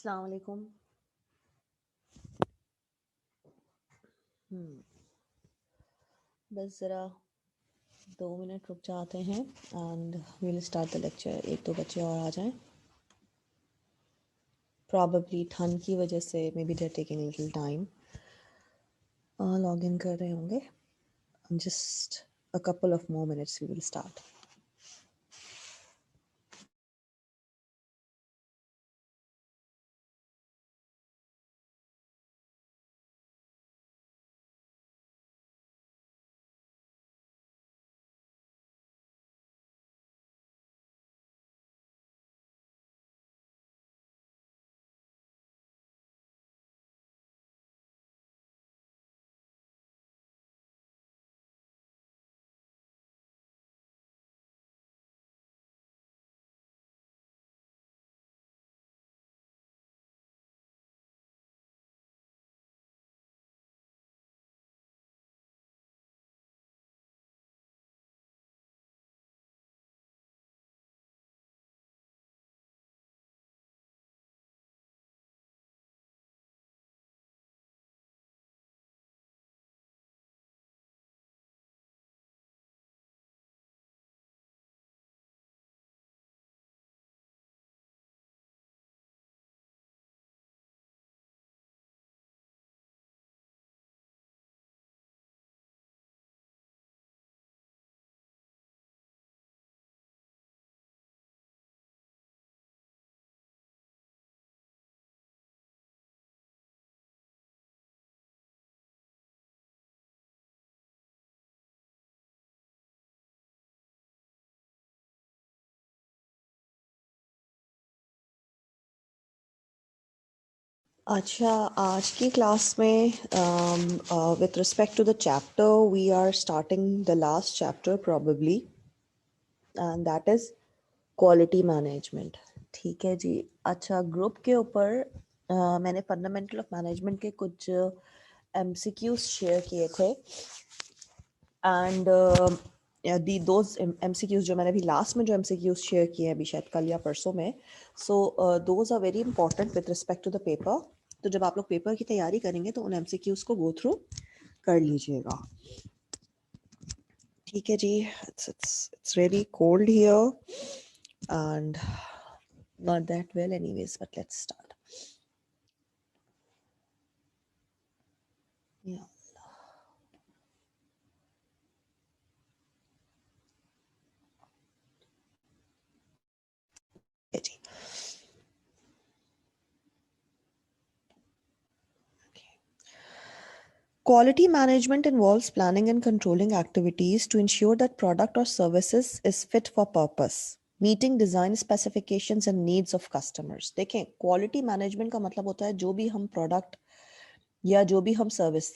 अस्सलाम वालेकुम। बस ज़रा 2 मिनट रुक जाते हैं and we will start the lecture. एक दो बच्चे और आ जाएं। प्रॉबेबली ठंड की वजह से may be they are taking little time log in कर रहे होंगे। Just a couple of more minutes we will start. अच्छा, आज की क्लास में with respect to the chapter we are starting the last chapter probably and that is quality management. ठीक है जी। अच्छा, ग्रुप के ऊपर मैंने फंडामेंटल ऑफ मैनेजमेंट के कुछ MCQs शेयर किए थे एंड दी दोज MCQs जो मैंने अभी लास्ट में जो MCQs शेयर किए हैं अभी शायद कल या परसों में, so those are very important with respect to the paper. तो जब आप लोग पेपर की तैयारी करेंगे तो उन MCQs को गो थ्रू कर लीजिएगा। ठीक है जी। It's really cold here and not that well anyways, but let's start. Yeah. Okay ji. Quality management involves planning and controlling activities to ensure that product or services is fit for purpose, meeting design specifications and needs of customers। देखें, quality management का मतलब होता है जो भी हम product या जो भी हम सर्विस,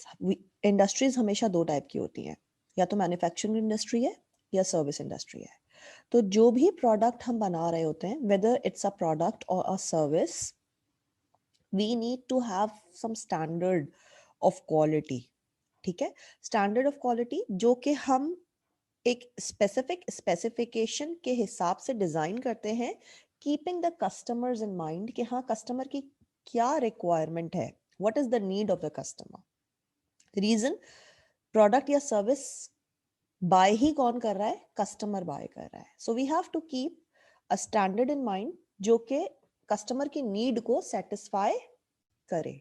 इंडस्ट्रीज हमेशा दो टाइप की होती हैं, या तो मैन्युफैक्चरिंग इंडस्ट्री है या सर्विस इंडस्ट्री है। तो जो भी प्रोडक्ट हम बना रहे होते हैं, वेदर इट्स अ प्रोडक्ट और a service, we need to have some standard of quality. ठीक है, स्टैंडर्ड ऑफ क्वालिटी जो कि हम एक स्पेसिफिक स्पेसिफिकेशन के हिसाब से डिजाइन करते हैं, keeping the customers in mind कि हाँ कस्टमर की क्या रिक्वायरमेंट है, what is the need of the customer. Reason, product या सर्विस बाय ही कौन कर रहा है, कस्टमर बाय कर रहा है। So we have to keep a standard in mind जो कि कस्टमर की नीड को सेटिस्फाई करे।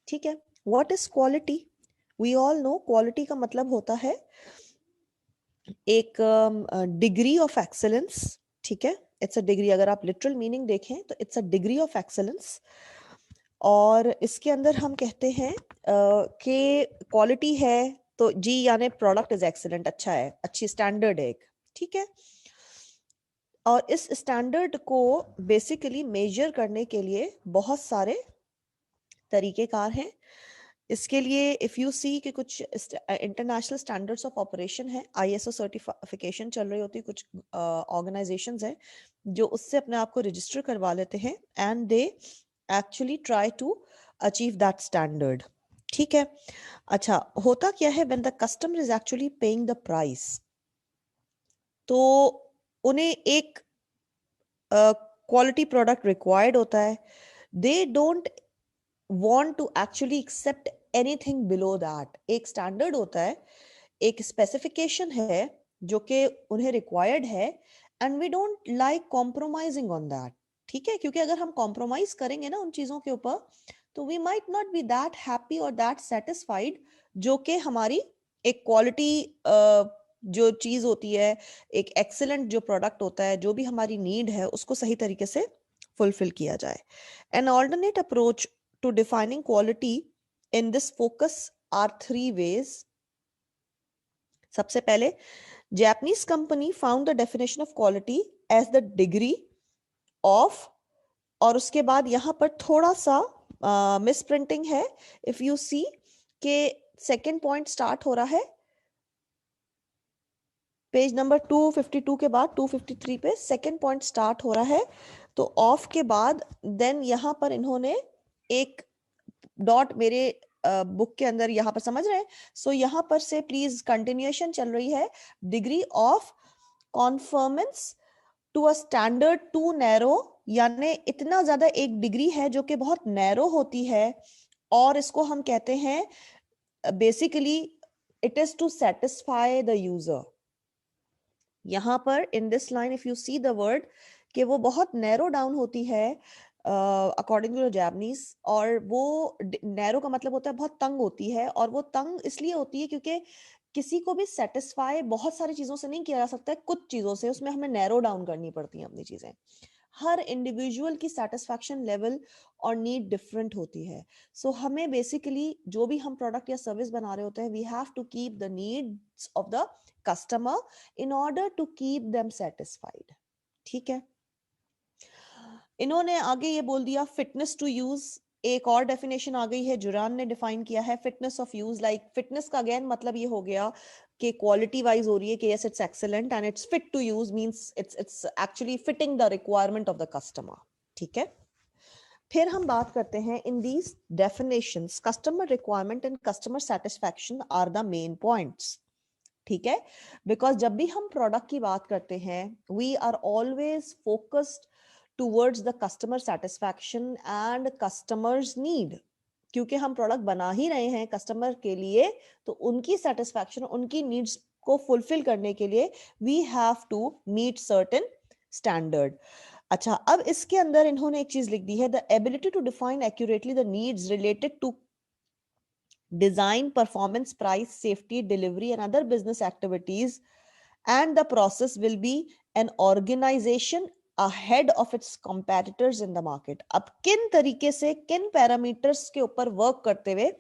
ठीक है, what is quality? We all know quality का मतलब होता है एक डिग्री ऑफ एक्सेलेंस। ठीक है, इट्स अ डिग्री। अगर आप लिटरल मीनिंग देखें तो it's a degree of excellence, और इसके अंदर हम कहते हैं कि क्वालिटी है तो जी यानी प्रोडक्ट इज एक्सीलेंट, अच्छा है, अच्छी स्टैंडर्ड है एक। ठीक है, और इस स्टैंडर्ड को बेसिकली मेजर करने के लिए बहुत सारे तरीकेकार हैं। इसके लिए इफ़ यू सी कि कुछ इंटरनेशनल स्टैंडर्ड्स ऑफ ऑपरेशन है, ISO सर्टिफिकेशन चल रही होती है, कुछ ऑर्गेनाइजेशंस हैं जो उससे अपने आप को रजिस्टर करवा लेते हैं and they actually try to achieve that standard. ठीक है, अच्छा होता क्या है, when the customer is actually paying the price, तो उन्हें एक क्वालिटी प्रोडक्ट रिक्वायर्ड होता है they don't want to actually accept anything below that. एक स्टैंडर्ड होता है, एक स्पेसिफिकेशन है जो कि उन्हें रिक्वायर्ड है, and we don't like compromising on that. ठीक है, क्योंकि अगर हम कॉम्प्रोमाइज करेंगे ना उन चीजों के ऊपर, तो we might not be that happy और दैट सेटिस्फाइड जो कि हमारी एक क्वालिटी जो चीज होती है, एक एक्सीलेंट जो प्रोडक्ट होता है, जो भी हमारी नीड है उसको सही तरीके से फुलफिल किया जाए. An alternate approach to defining quality in this focus are three ways. सबसे पहले, Japanese company found the definition of quality as the degree of, और उसके बाद यहां पर थोड़ा सा मिसप्रिंटिंग है. इफ यू सी के सेकेंड पॉइंट स्टार्ट हो रहा है पेज नंबर 252 के बाद 253 पे सेकेंड पॉइंट स्टार्ट हो रहा है, तो ऑफ के बाद देन यहां पर इन्होंने एक डॉट मेरे बुक के अंदर यहां पर समझ रहे हैं. सो यहां पर से प्लीज कंटिन्यूएशन चल रही है. Degree of conformance to a standard too narrow, यानी इतना ज्यादा एक डिग्री है जो कि बहुत नैरो होती है, और इसको हम कहते हैं basically it is to satisfy the user. यहां पर in this line if you see the word कि वो बहुत नैरो डाउन होती है अकॉर्डिंग टू जैपनीज, और वो नैरो का मतलब होता है बहुत तंग होती है, और वो तंग इसलिए होती है क्योंकि किसी को भी सेटिस्फाई बहुत सारी चीजों से नहीं किया जा सकता है, कुछ चीजों से उसमें हमें नैरो डाउन करनी पड़ती हैं अपनी चीजें. हर इंडिविजुअल की सेटिस्फैक्शन लेवल और नीड डिफरेंट होती है. सो हमें बेसिकली जो भी हम प्रोडक्ट या सर्विस बना रहे होते हैं, we have to keep the needs of the customer in order to keep them satisfied. ठीक है, इन्होंने आगे ये बोल दिया फिटनेस टू यूज. एक और डेफिनेशन आ गई है, जुरान ने डिफाइन किया है fitness of use. Like fitness का अगेन मतलब ये हो गया कि क्वालिटी वाइज हो रही है कि yes it's excellent and it's fit to use, means it's actually fitting the requirement of the customer. ठीक है, फिर हम बात करते हैं in these definitions customer requirement and customer satisfaction are the main points. ठीक है, बिकॉज जब भी हम प्रोडक्ट की बात करते हैं we are always focused towards the customer satisfaction and customers need. क्योंकि हम प्रोडक्ट बना ही रहे हैं कस्टमर के लिए, तो उनकी सेटिस्फैक्शन, उनकी नीड्स को फुलफिल करने के लिए we have to meet certain standard. अच्छा, अब इसके अंदर इन्होंने एक चीज लिख दी है, the ability to define accurately the needs related to design, performance, price, safety, delivery, and other business activities, and the process will be an organization ahead of its competitors in the market. अब किन तरीके से, किन parameters के ऊपर work करते हुए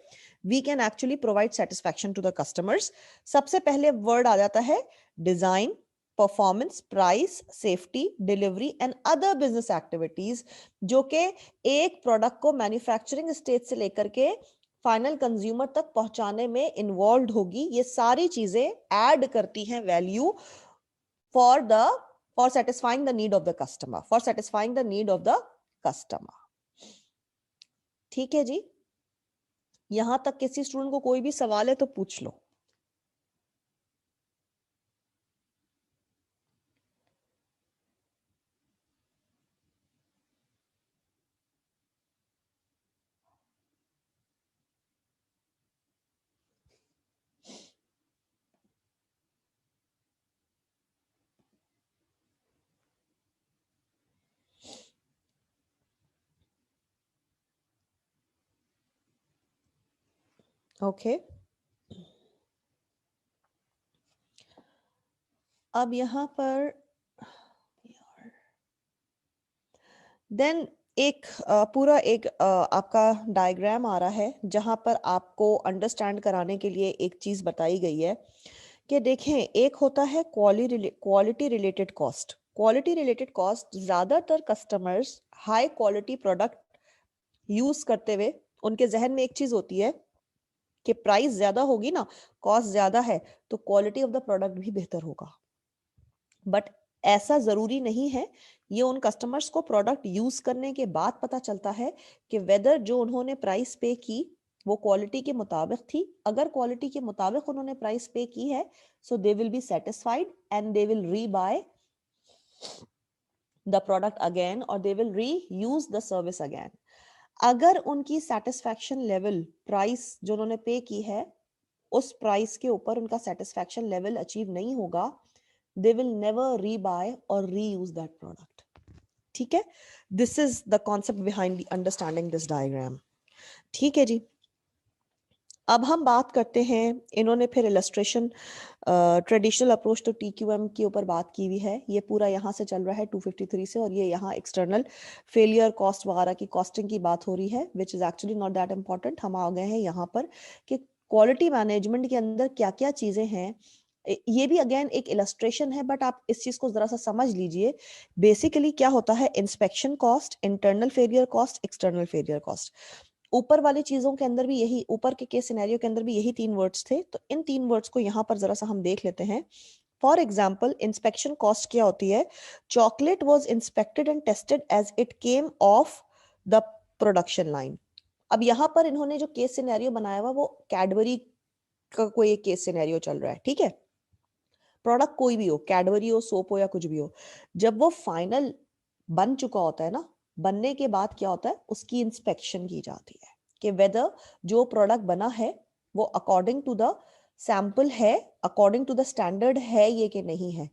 we can actually provide satisfaction to the customers. सबसे पहले वर्ड आ जाता है design, performance, price, safety, delivery and other business activities, जो कि एक प्रोडक्ट को मैन्युफैक्चरिंग स्टेज से लेकर के फाइनल कंज्यूमर तक पहुंचाने में इन्वॉल्व होगी. ये सारी चीजें ऐड करती हैं value for the for satisfying the need of the customer, for satisfying the need of the customer. ठीक है जी, यहां तक किसी स्टूडेंट को कोई भी सवाल है तो पूछ लो. Okay okay. अब यहां पर देन एक पूरा एक आपका डायग्राम आ रहा है जहां पर आपको अंडरस्टैंड कराने के लिए एक चीज बताई गई है कि देखें, एक होता है quality related cost. Quality related cost ज्यादातर customers high quality product use करते हुए उनके जहन में एक चीज होती है कि प्राइस ज्यादा होगी ना, कॉस्ट ज्यादा है, तो क्वालिटी ऑफ द प्रोडक्ट भी बेहतर होगा. बट ऐसा जरूरी नहीं है. ये उन कस्टमर्स को प्रोडक्ट यूज करने के बाद पता चलता है कि वेदर जो उन्होंने प्राइस पे की वो क्वालिटी के मुताबिक थी. अगर क्वालिटी के मुताबिक उन्होंने प्राइस पे की है, so they will be satisfied and they will rebuy the product again और they will reuse the service again. अगर उनकी सेटिस्फैक्शन लेवल प्राइस जो उन्होंने पे की है उस प्राइस के ऊपर उनका सेटिस्फैक्शन लेवल अचीव नहीं होगा, दे विल नेवर रीबाय और रीयूज दैट प्रोडक्ट। ठीक है, this is the concept behind understanding this diagram. ठीक है जी, अब हम बात करते हैं, इन्होंने फिर illustration traditional approach to TQM के ऊपर बात की हुई है। ये पूरा यहाँ से चल रहा है 253 से, और ये यहाँ एक्सटर्नल फेलियर कॉस्ट वगैरह की कॉस्टिंग की बात हो रही है, which is actually not that important. हम आ गए हैं यहाँ पर कि क्वालिटी मैनेजमेंट के अंदर क्या क्या चीजें हैं। ये भी अगेन एक इलस्ट्रेशन है, बट आप इस चीज को जरा सा समझ लीजिए। बेसिकली क्या होता है, inspection cost, internal failure cost, external failure cost. ऊपर वाली चीजों के अंदर भी यही, ऊपर के केस सिनेरियो के अंदर भी यही तीन वर्ड्स थे, तो इन तीन वर्ड्स को यहाँ पर जरा सा हम देख लेते हैं। फॉर एग्जाम्पल, इंस्पेक्शन कॉस्ट क्या होती है? Chocolate was inspected and tested as it came off the production line. अब यहाँ पर इन्होंने जो केस सिनेरियो बनाया हुआ वो कैडबरी का कोई एक केस सिनेरियो चल रहा है। ठीक है, प्रोडक्ट कोई भी हो, कैडबरी हो, सोप हो, या कुछ भी हो, जब वो फाइनल बन चुका होता है ना, बनने के बाद क्या होता है, उसकी इंस्पेक्शन की जाती है कि वेदर जो प्रोडक्ट बना है वो अकॉर्डिंग टू द सैंपल है, अकॉर्डिंग टू द स्टैंडर्ड है ये कि नहीं है।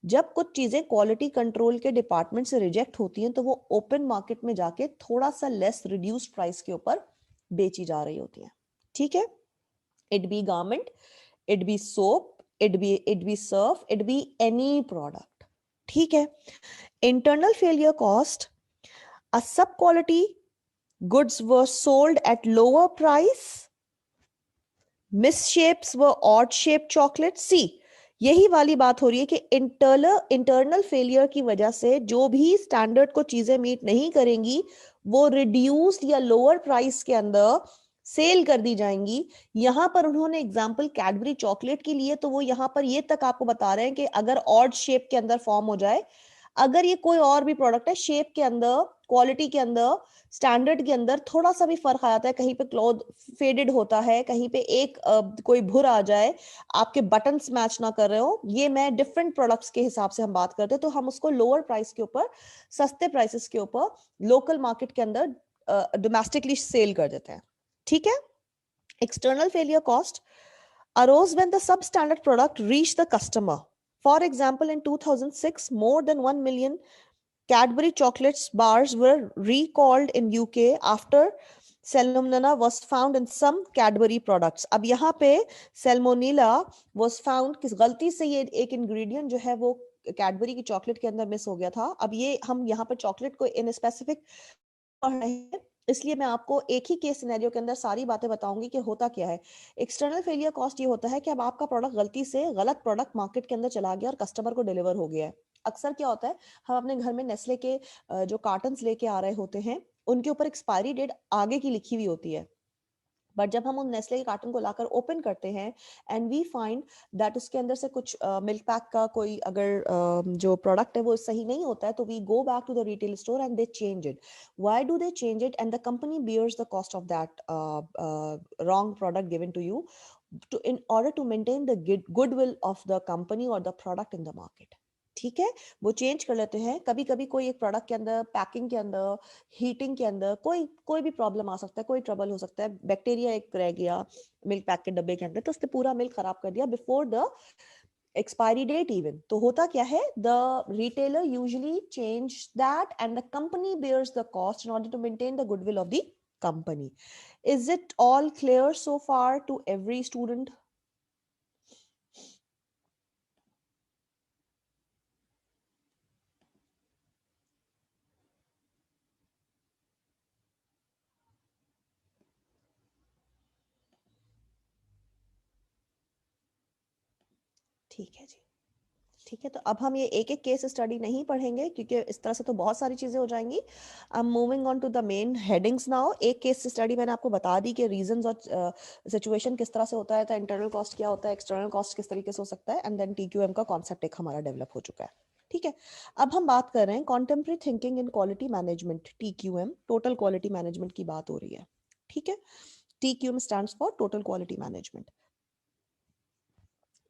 जब कुछ चीजें क्वालिटी कंट्रोल के डिपार्टमेंट से रिजेक्ट होती हैं तो वो ओपन मार्केट में जाके थोड़ा सा लेस रिड्यूस्ड प्राइस के ऊपर बेची जा रही होती हैं। ठीक है, it be garment, it be soap, it be surf, it be any product. ठीक है, internal failure cost, a sub quality goods were sold at lower price, misshapes were odd shaped chocolates। सी, यही वाली बात हो रही है कि इंटरनल फेलियर की वजह से जो भी स्टैंडर्ड को चीजें मीट नहीं करेंगी वो रिड्यूस्ड या लोअर प्राइस के अंदर सेल कर दी जाएंगी। यहां पर उन्होंने एग्जांपल कैडबरी चॉकलेट की लिए, तो वो यहां पर ये तक आपको बता रहे हैं कि अगर ऑड शेप के अंदर फॉर्म हो जाए, अगर ये कोई और भी प्रोडक्ट है, शेप के अंदर, क्वालिटी के अंदर, स्टैंडर्ड के अंदर थोड़ा सा भी फर्क आ जाता है, कहीं पे क्लॉथ फेडेड होता है, कहीं पे एक कोई भुर आ जाए, आपके बटन्स मैच ना कर रहे हो, ये मैं डिफरेंट प्रोडक्ट्स के हिसाब से हम बात करते हैं, तो हम उसको लोअर प्राइस के ऊपर, सस्ते प्राइसेस के ऊपर लोकल मार्केट के अंदर डोमेस्टिकली सेल कर देते हैं। ठीक है, external failure cost arose when the substandard product reached the customer. For example, in 2006, more than 1 million Cadbury chocolates bars were recalled in UK after salmonella was found in some Cadbury products. अब यहाँ पे salmonella was found, किस गलती से ये एक ingredient जो है वो कैडबरी की चॉकलेट के अंदर मिस हो गया था। अब ये हम यहाँ पर चॉकलेट को इन स्पेसिफिक पढ़ रहे हैं, इसलिए मैं आपको एक ही केस सिनेरियो के अंदर सारी बातें बताऊंगी कि होता क्या है। एक्सटर्नल फेलियर कॉस्ट ये होता है कि अब आपका प्रोडक्ट गलती से गलत प्रोडक्ट मार्केट के अंदर चला गया और कस्टमर को डिलीवर हो गया है। अक्सर क्या होता है, हम अपने घर में नेस्ले के जो कार्टन लेके आ रहे होते हैं, उनके ऊपर एक्सपायरी डेट आगे की लिखी हुई होती है, बट जब हम उन नेस्ले के कार्टन को लाकर ओपन करते हैं एंड वी फाइंड दैट उसके अंदर से कुछ मिल्क पैक का कोई अगर जो प्रोडक्ट है वो सही नहीं होता है, तो we go back to the retail store and they change it. Why do they change it? And the company bears the cost of that wrong product given to you, in order to maintain the goodwill of the company or the product in the market। ठीक है, वो change कर लेते हैं। कभी कभी कोई एक प्रोडक्ट के अंदर, पैकिंग के अंदर, हीटिंग के अंदर कोई कोई भी प्रॉब्लम आ सकता है, कोई ट्रबल हो सकता है, बैक्टीरिया एक रह गया मिल्क पैक के डब्बे के अंदर, तो उसने पूरा मिल्क खराब कर दिया before the expiry date even. तो होता क्या है, the retailer usually change that and the company bears the cost in order to maintain the goodwill of the company। Is it all clear so far to every student? ठीक है जी, ठीक है, तो अब हम ये एक एक केस स्टडी नहीं पढ़ेंगे क्योंकि इस तरह से तो बहुत सारी चीजें हो जाएंगी। I am moving on to the main headings now. एक केस स्टडी मैंने आपको बता दी कि रीजंस और सिचुएशन किस तरह से होता है, तो इंटरनल कॉस्ट क्या होता है, एक्सटर्नल कॉस्ट किस तरीके से हो सकता है, एंड देन टीक्यूएम का कॉन्सेप्ट एक हमारा डेवलप हो चुका है। ठीक है, अब हम बात कर रहे हैं contemporary thinking in quality management, TQM, total quality management की बात हो रही है। ठीक है, TQM stands for total quality management.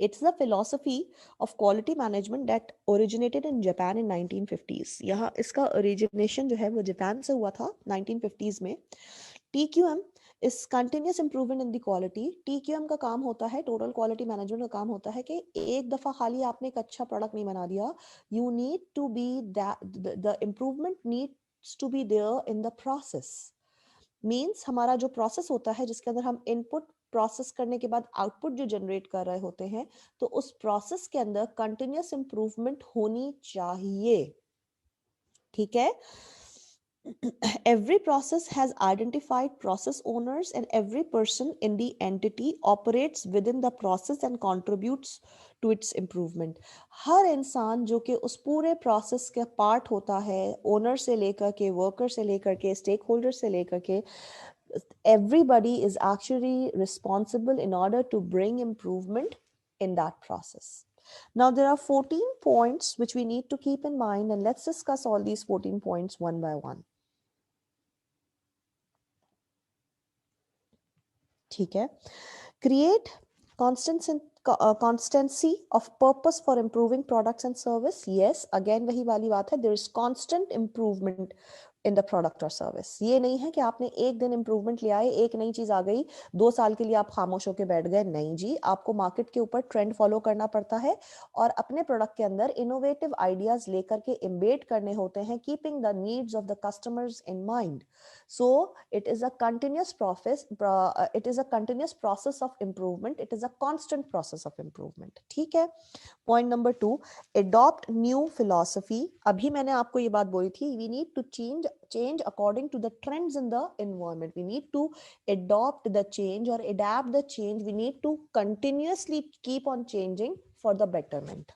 It's the philosophy of quality management that originated in Japan in 1950s. यहाँ इसका origination जो है वो जापान से हुआ था 1950s में. TQM is continuous improvement in the quality. TQM का काम होता है, total quality management का काम होता है कि एक दफ़ा खाली आपने एक अच्छा product नहीं बना दिया. You need to be that the improvement needs to be there in the process. Means हमारा जो प्रोसेस होता है जिसके अंदर हम इनपुट प्रोसेस करने के बाद आउटपुट जो जनरेट कर रहे होते हैं, तो उस प्रोसेस के अंदर कंटिन्यूअस इंप्रूवमेंट होनी चाहिए. ठीक है. Every process has identified process owners and every person in the entity operates within the process and contributes to its improvement. हर इंसान जो कि उस पूरे प्रोसेस का पार्ट होता है, ओनर से लेकर के, वर्कर से लेकर के, स्टेक होल्डर से लेकर के, everybody is actually responsible in order to bring improvement in that process. Now, there are 14 points which we need to keep in mind, and let's discuss all these 14 points one by one. ठीक है. Create constancy of purpose for improving products and service. Yes, again वही वाली बात है, there is constant improvement in the product और service. ये नहीं है कि आपने एक दिन इंप्रूवमेंट लिया है, एक नई चीज आ गई, 2 साल के लिए आप खामोश होकर बैठ गए. नहीं जी, आपको मार्केट के ऊपर ट्रेंड फॉलो करना पड़ता है और अपने प्रोडक्ट के अंदर इनोवेटिव आइडियाज लेकर के इम्बेड करने होते हैं, keeping the needs of the customers in mind. So it is a continuous process of improvement. It is a constant process of improvement. ठीक है. Point number 2, adopt new philosophy. अभी मैंने आपको ये बात बोली थी, we need to change according to the trends in the environment. We need to adopt the change or adapt the change. We need to continuously keep on changing for the betterment.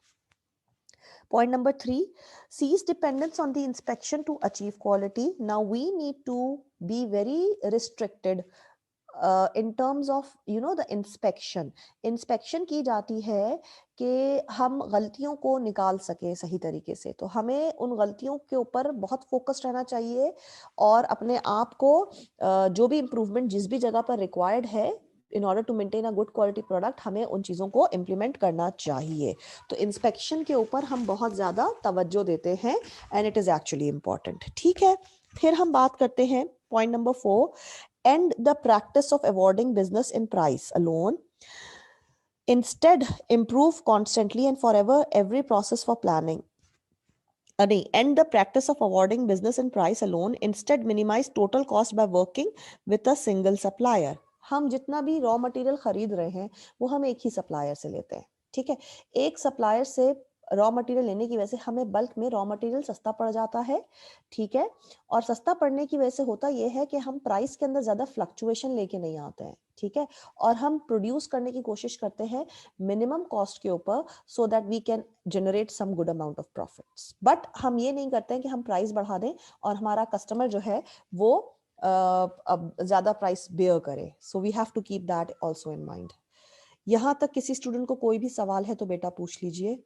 Point number 3, cease dependence on the inspection to achieve quality. Now we need to be very restricted in terms of the inspection की जाती है कि हम गलतियों को निकाल सके सही तरीके से. तो हमें उन गलतियों के ऊपर बहुत फोकस्ड रहना चाहिए और अपने आप को जो भी इम्प्रूवमेंट जिस भी जगह पर रिक्वायर्ड है in order to maintain a good quality product, हमें उन चीज़ों को implement करना चाहिए. तो इंस्पेक्शन के ऊपर हम बहुत ज़्यादा तवज्जो देते हैं and it is actually important. ठीक है. फिर हम बात करते हैं point number 4, end the practice of awarding business in price alone. Instead, improve constantly and forever every process for planning. End the practice of awarding business in price alone. Instead, minimize total cost by working with a single supplier. हम जितना भी raw material खरीद रहे हैं वो हम एक ही supplier से लेते हैं. ठीक है. एक सप्लायर से रॉ मटेरियल लेने की वजह से हमें बल्क में रॉ मटेरियल सस्ता पड़ जाता है. ठीक है. और सस्ता पड़ने की वजह से होता यह है कि हम प्राइस के अंदर ज़्यादा फ्लक्चुएशन लेके नहीं आते हैं. ठीक है. और हम प्रोड्यूस करने की कोशिश करते हैं मिनिमम कॉस्ट के ऊपर, so that we can generate some good amount of profits. But हम ये नहीं करते हैं कि हम प्राइस बढ़ा दें और हमारा कस्टमर जो है वो अब ज़्यादा प्राइस बेयर करे. So we have to keep that also in mind. यहाँ तक किसी स्टूडेंट को कोई भी सवाल है तो बेटा पूछ लीजिए.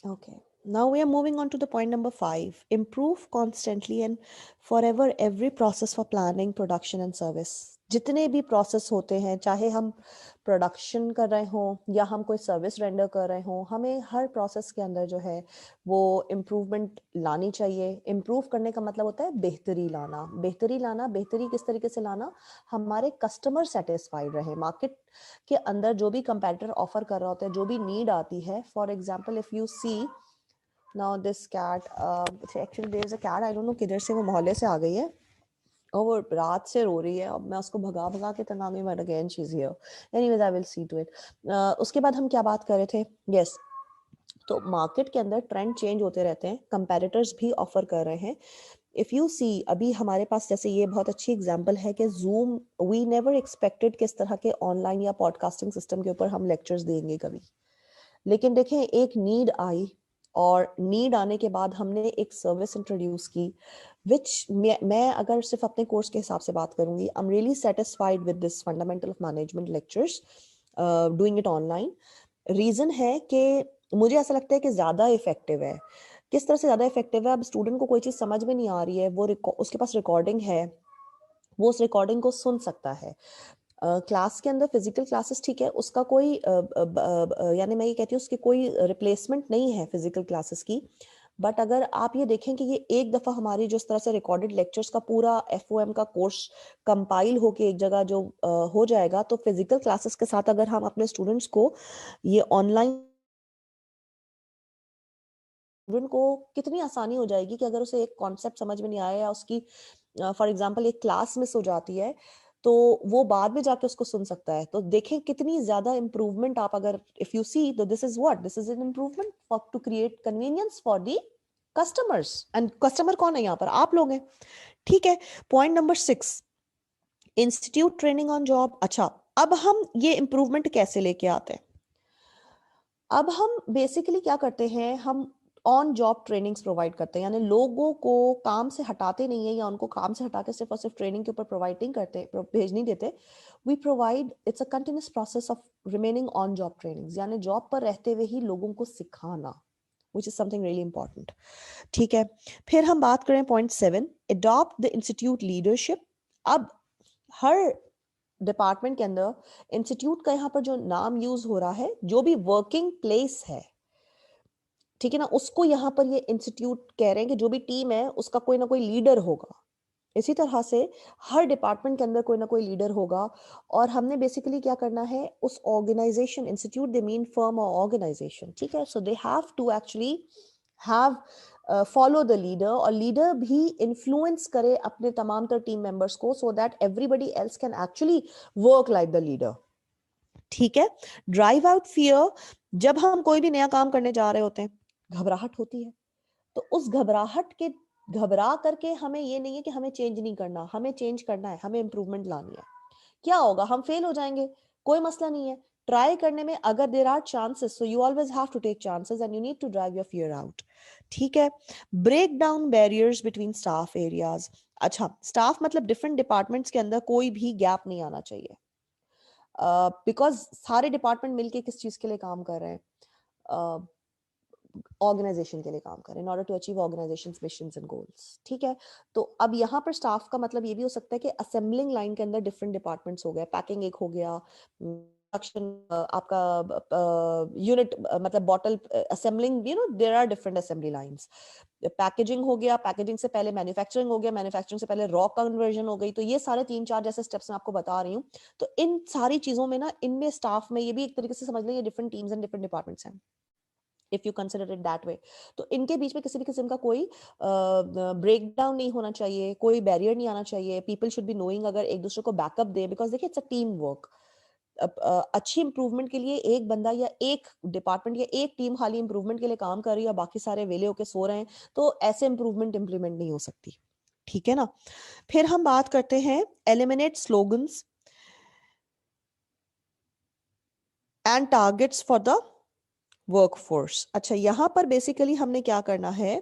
Okay. Now we are moving on to the point number 5. Improve constantly and forever every process for planning, production and service. जितने भी प्रोसेस होते हैं, चाहे हम प्रोडक्शन कर रहे हों या हम कोई सर्विस रेंडर कर रहे हों, हमें हर प्रोसेस के अंदर जो है वो इम्प्रूवमेंट लानी चाहिए. इम्प्रूव करने का मतलब होता है बेहतरी लाना. बेहतरी किस तरीके से लाना? हमारे कस्टमर सेटिस्फाइड रहे. मार्केट के अंदर जो भी कंपैटिटर ऑफर कर रहा होता है, जो भी नीड आती है, for example if you see now this cat, actually there is a cat, I don't know किधर से वो मोहल्ले से आ गई है और वो रात से रो रही है. अब मैं उसको भगा भगा के तनामी मर again she is here. Anyways I will see to it. उसके बाद हम क्या बात कर रहे थे? यस, तो मार्केट के अंदर ट्रेंड चेंज होते रहते हैं, कंपैरेटर्स भी ऑफर कर रहे हैं. इफ यू सी, अभी हमारे पास जैसे ये बहुत अच्छी एग्जांपल है कि जूम, वी नेवर एक्सपेक्टेड किस तरह के ऑनलाइन या पॉडकास्टिंग सिस्टम के ऊपर हम लेक्चर्स देंगे कभी. लेकिन देखें, एक नीड आई, और नीड आने के बाद हमने एक सर्विस इंट्रोड्यूस की, विच मैं अगर सिर्फ अपने कोर्स के हिसाब से बात करूंगी, I am really satisfied with this fundamental of management lectures, doing it online. Reason है कि मुझे ऐसा लगता है कि ज्यादा इफेक्टिव है. किस तरह से ज्यादा इफेक्टिव है? अब स्टूडेंट को कोई चीज समझ में नहीं आ रही है, वो उसके पास रिकॉर्डिंग है, वो उस रिकॉर्डिंग को सुन सकता है. क्लास के अंदर फिजिकल क्लासेस ठीक है, उसका कोई यानी मैं ये कहती हूँ उसकी कोई रिप्लेसमेंट नहीं है फिजिकल क्लासेस की. बट अगर आप ये देखें कि ये एक दफा हमारी जो इस तरह से रिकॉर्डेड लेक्चर्स का पूरा एफओएम का कोर्स कंपाइल होके एक जगह जो हो जाएगा, तो फिजिकल क्लासेस के साथ अगर हम अपने स्टूडेंट्स को ये ऑनलाइन, स्टूडेंट को कितनी आसानी हो जाएगी कि अगर उसे एक कॉन्सेप्ट समझ में नहीं आया, या उसकी फॉर एग्जांपल एक क्लास मिस हो जाती है, तो वो बाद में जाके उसको सुन सकता है. तो देखें कितनी ज्यादा इंप्रूवमेंट आप अगर इफ यू सी, तो this is an improvement for to create convenience for the customers. And customer कौन है यहाँ पर? आप लोग हैं. ठीक है. Point number 6, institute training on job. अच्छा, अब हम ये इंप्रूवमेंट कैसे लेके आते हैं? अब हम बेसिकली क्या करते हैं, हम ऑन जॉब ट्रेनिंग्स प्रोवाइड करते हैं, यानी लोगों को काम से हटाते नहीं है, या उनको काम से हटा के सिर्फ और सिर्फ ट्रेनिंग के ऊपर प्रोवाइड नहीं करते, भेज नहीं देते. We provide, it's a continuous process of remaining on job trainings, यानी जॉब पर रहते हुए ही लोगों को सिखाना, which is something really important. ठीक है. फिर हम बात करें point 7, adopt the institute leadership. अब हर डिपार्टमेंट के अंदर इंस्टीट्यूट का यहाँ पर जो नाम यूज हो रहा है, जो भी वर्किंग प्लेस है, ठीक है ना, उसको यहाँ पर ये इंस्टीट्यूट कह रहे हैं कि जो भी टीम है उसका कोई ना कोई लीडर होगा. इसी तरह से हर डिपार्टमेंट के अंदर कोई ना कोई लीडर होगा. और हमने बेसिकली क्या करना है, उस organization, institute they mean firm और ऑर्गेनाइजेशन, ठीक है, so they have to actually have follow the leader, और लीडर भी इन्फ्लुएंस करे अपने तमाम तर टीम मेंबर्स को, so that everybody else can actually work like the leader. ठीक है. Drive out fear. जब हम कोई भी नया काम करने जा रहे होते हैं, घबराहट होती है. तो उस घबराहट के, घबरा करके हमें ये नहीं है कि हमें चेंज नहीं करना, हमें चेंज करना है, हमें इंप्रूवमेंट लानी है. क्या होगा? हम फेल हो जाएंगे, कोई मसला नहीं है. ट्राई करने में अगर there are chances, so you always have to take chances and you need to drive your fear out. ठीक है. Break down barriers between staff areas. अच्छा, स्टाफ मतलब डिफरेंट डिपार्टमेंट्स के अंदर कोई भी गैप नहीं आना चाहिए, बिकॉज सारे डिपार्टमेंट मिलके किस चीज के लिए काम कर रहे हैं, ऑर्गेनाइजेशन के लिए काम करें, in order to achieve organisation missions and goals. ठीक है. तो अब यहाँ पर स्टाफ का मतलब ये भी हो सकता है कि असेंबलिंग लाइन के अंदर डिफरेंट डिपार्टमेंट्स हो गए, पैकिंग एक हो गया, प्रोडक्शन आपका यूनिट मतलब bottle assembling, you know there are different assembly lines. Packaging हो गया, पैकेजिंग से पहले मैन्युफैक्चरिंग हो गया, मैन्युफैक्चरिंग से पहले रॉ कन्वर्जन हो गई. तो ये सारे 3-4 जैसे स्टेप्स मैं आपको बता रही हूँ. तो इन सारी चीजों में ना, इनमें स्टाफ में ये भी एक तरीके से समझ लें, ये different teams and different departments हैं, if you consider it that way. तो इनके बीच में किसी भी किस्म का कोई ब्रेक डाउन नहीं होना चाहिए, कोई बैरियर नहीं आना चाहिए. पीपल शुड बी नोइंग, अगर एक दूसरे को बैकअप दे, बिकॉज देखिए इट्स अ टीम वर्क. अच्छी इंप्रूवमेंट के लिए एक बंदा या एक डिपार्टमेंट या एक टीम खाली इंप्रूवमेंट के लिए काम कर रही है और बाकी सारे वेले होके सो रहे हैं, तो ऐसे इंप्रूवमेंट इंप्लीमेंट नहीं हो सकती. ठीक है ना. फिर हम बात करते हैं eliminate slogans and targets for the workforce. अच्छा, यहां पर बेसिकली हमने क्या करना है,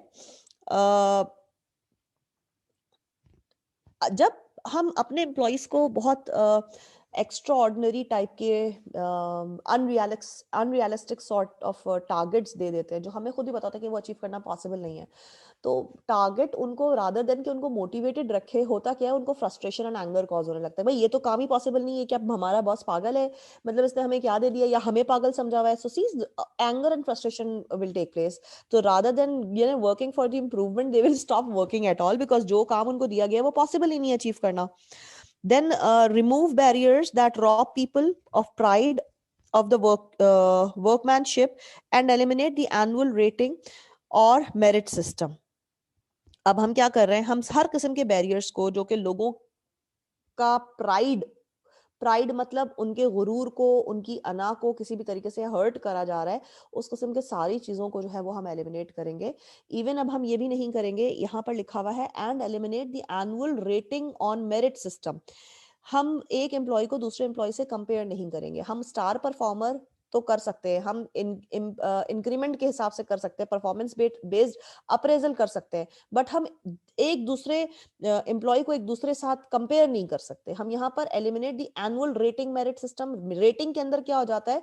जब हम अपने एम्प्लॉयज को बहुत एक्स्ट्रा ऑर्डिनरी टाइप के अनरियलिस्टिक सॉर्ट ऑफ टारगेट्स दे देते हैं, जो हमें खुद ही पता होता है कि वो अचीव करना पॉसिबल नहीं है. तो टारगेट उनको रादर देन कि उनको मोटिवेटेड रखे, होता क्या है, उनको फ्रस्ट्रेशन एंड एंगर कॉज होने लगता है. भाई ये तो काम ही पॉसिबल नहीं है, क्या हमारा बॉस पागल है, मतलब इसने हमें क्या दे दिया, या हमें पागल समझा हुआ है. So see anger and frustration will take place. तो rather than you know working for the improvement, they will stop working at all, because जो काम उनको दिया गया है वो पॉसिबल ही नहीं अचीव करना. Then remove barriers that rob people of pride of the workmanship, and eliminate the annual rating और merit system. अब हम क्या कर रहे हैं, हम हर किस्म के बैरियर्स को, जो कि लोगों का प्राइड प्राइड मतलब उनके गुरूर को, उनकी अना को किसी भी तरीके से हर्ट करा जा रहा है, उस किस्म के सारी चीजों को जो है वो हम एलिमिनेट करेंगे। इवन अब हम ये भी नहीं करेंगे, यहाँ पर लिखा हुआ है and eliminate the annual rating on merit system. हम एक एम्प्लॉय को दूसरे एम्प्लॉय से कंपेयर नहीं करेंगे। हम स्टार परफॉर्मर तो कर सकते हैं, हम इंक्रीमेंट के हिसाब से कर सकते हैं, परफॉर्मेंस बेस्ड अप्रेजल कर सकते हैं, बट हम एक दूसरे एम्प्लॉय को एक दूसरे साथ कंपेयर नहीं कर सकते। हम यहाँ पर eliminate the annual rating merit system. Rating के अंदर क्या हो जाता है,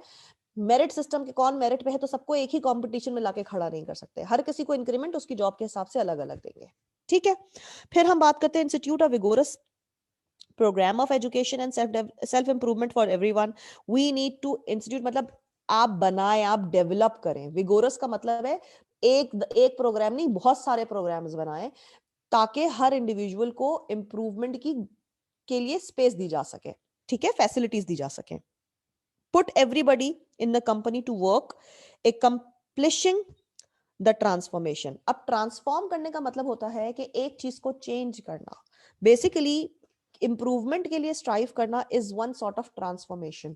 मेरिट सिस्टम के कौन मेरिट पे है तो सबको एक ही कंपटीशन में लाके खड़ा नहीं कर सकते, हर किसी को इंक्रीमेंट उसकी जॉब के हिसाब से अलग अलग देंगे। ठीक है, फिर हम बात करते हैं institute of vigorous programme of education and self improvement for everyone. We need to institute मतलब आप बनाएं, आप डेवलप करें। विगोरस का मतलब है एक एक प्रोग्राम नहीं, बहुत सारे प्रोग्राम्स बनाएं ताकि हर इंडिविजुअल को इंप्रूवमेंट की के लिए स्पेस दी जा सके, ठीक है, फैसिलिटीज दी जा सके। Put everybody in the company to work accomplishing the transformation. अब ट्रांसफॉर्म करने का मतलब होता है कि एक चीज को चेंज करना, बेसिकली इंप्रूवमेंट के लिए स्ट्राइव करना is one sort of transformation.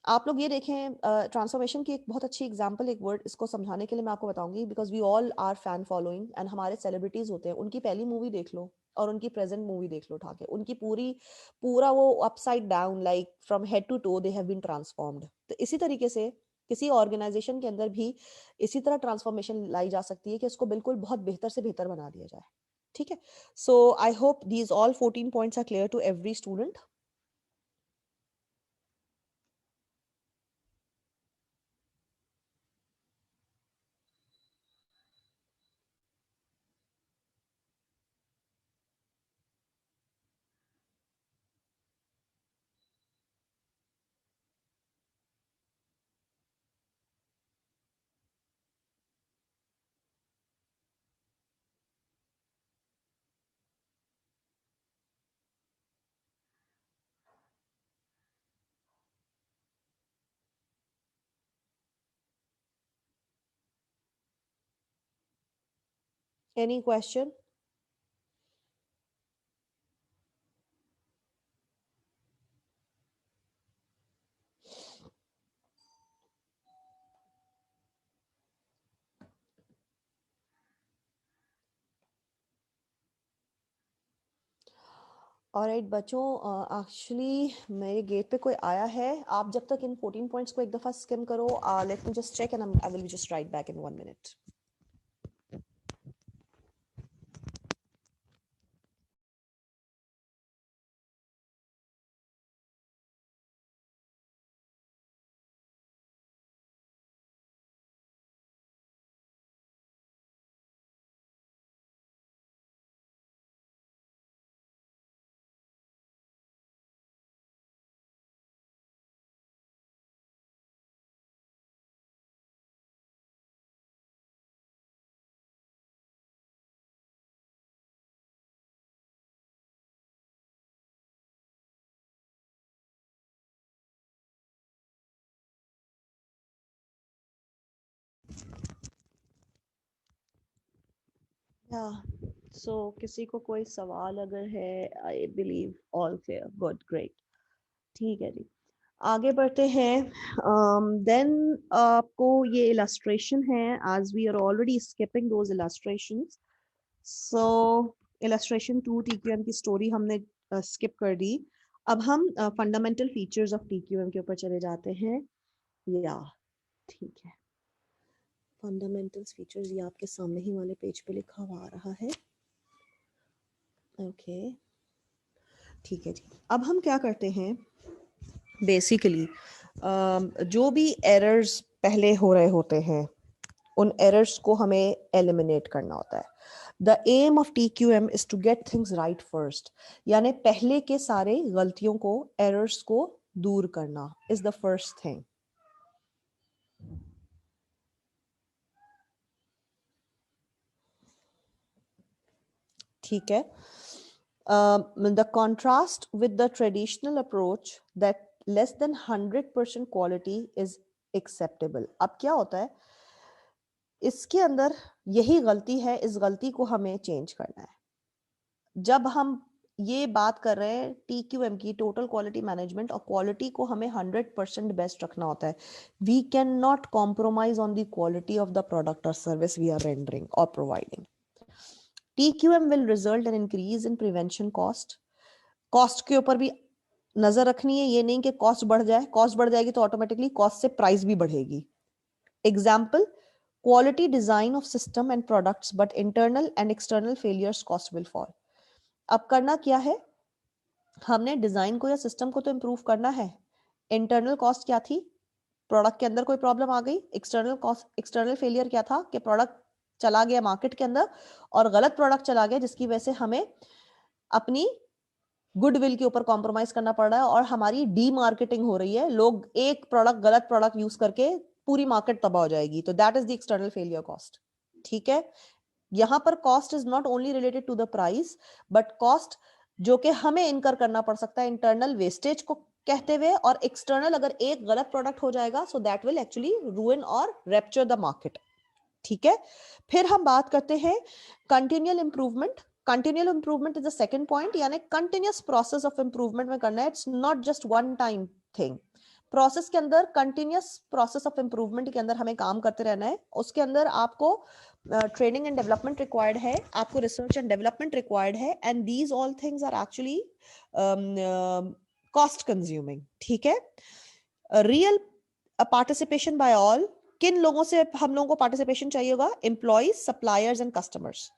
आप लोग ये देखें, ट्रांसफॉर्मेशन की एक बहुत अच्छी एग्जांपल, एक वर्ड इसको समझाने के लिए मैं आपको बताऊंगी, because we all are fan following and हमारे सेलिब्रिटीज होते हैं, उनकी पहली मूवी देख लो और उनकी प्रेजेंट मूवी देख लो उठा के, उनकी पूरा वो upside down, like from head to toe they have been transformed. तो इसी तरीके से किसी ऑर्गेनाइजेशन के अंदर भी इसी तरह ट्रांसफॉर्मेशन लाई जा सकती है कि उसको बिल्कुल बहुत बेहतर से बेहतर बना दिया जाए। ठीक है, so I hope these all 14 points are clear to every student. Any question? Alright बच्चों, एक्चुअली मेरे गेट पे कोई आया है। आप जब तक इन 14 पॉइंट्स को एक दफ़ा स्किम करो, let me just check and I will just write back in 1 minute. So किसी को कोई सवाल अगर है, I believe all clear, good, great. ठीक है जी, आगे बढ़ते हैं। देन आपको ये इलस्ट्रेशन है, as we are already skipping those illustrations. So illustration 2 TQM की स्टोरी हमने स्किप कर दी। अब हम फंडामेंटल फीचर्स ऑफ टीक्यूएम के ऊपर चले जाते हैं। या ठीक है, फंडामेंटल्स फीचर्स ये आपके सामने ही वाले पेज पे लिखा हुआ आ रहा है। ओके, ठीक है जी। अब हम क्या करते हैं, बेसिकली जो भी एरर्स पहले हो रहे होते हैं उन एरर्स को हमें एलिमिनेट करना होता है। The aim of TQM is to get things right first, यानी पहले के सारे गलतियों को, एरर्स को दूर करना इज द फर्स्ट थिंग। ठीक है, the contrast with the traditional approach that less than 100% quality is acceptable। अब क्या होता है, इसके अंदर यही गलती है, इस गलती को हमें चेंज करना है। जब हम ये बात कर रहे हैं TQM की, टोटल क्वालिटी मैनेजमेंट, और क्वालिटी को हमें 100% बेस्ट रखना होता है. We can not compromise on the quality of the product और सर्विस वी आर रेंडरिंग और providing. TQM will result in increase in prevention cost. Cost के ऊपर भी नजर रखनी है, ये नहीं कि कॉस्ट बढ़ जाए. कॉस्ट बढ़ जाएगी तो ऑटोमेटिकली कॉस्ट से प्राइस भी बढ़ेगी. Example, quality design of system and products but internal and external failures, cost will fall. अब करना क्या है, हमने डिजाइन को या सिस्टम को तो इम्प्रूव करना है. इंटरनल कॉस्ट क्या थी, प्रोडक्ट के अंदर कोई प्रॉब्लम आ गई. एक्सटर्नल कॉस्ट, एक्सटर्नल फेलियर क्या था कि प्रोडक्ट चला गया मार्केट के अंदर और गलत प्रोडक्ट चला गया, जिसकी वजह से हमें अपनी गुडविल के ऊपर कॉम्प्रोमाइज करना पड़ रहा है और हमारी डी मार्केटिंग हो रही है. लोग एक प्रोडक्ट, गलत प्रोडक्ट यूज करके पूरी मार्केट तबाह हो जाएगी. तो that is the external failure cost. ठीक है, यहां पर cost is not only related to the price, but cost जो कि हमें इनकर करना पड़ सकता है इंटरनल वेस्टेज को कहते हुए, और एक्सटर्नल अगर एक गलत प्रोडक्ट हो जाएगा सो दैट विल एक्चुअली रूइन और रैप्चर द मार्केट. ठीक है, फिर हम बात करते हैं continual improvement. Continual improvement is the second point, यानी कंटिन्यूअस प्रोसेस ऑफ इंप्रूवमेंट में करना है. It's not just one time thing. Process के अंदर, कंटिन्यूअस प्रोसेस ऑफ इंप्रूवमेंट के अंदर हमें काम करते रहना है. उसके अंदर आपको ट्रेनिंग एंड डेवलपमेंट रिक्वायर्ड है, आपको रिसर्च एंड डेवलपमेंट रिक्वायर्ड है, and these all things are actually cost consuming. ठीक है, रियल पार्टिसिपेशन बाय ऑल. किन लोगों से हम लोगों को पार्टिसिपेशन चाहिए होगा, employees, suppliers and customers.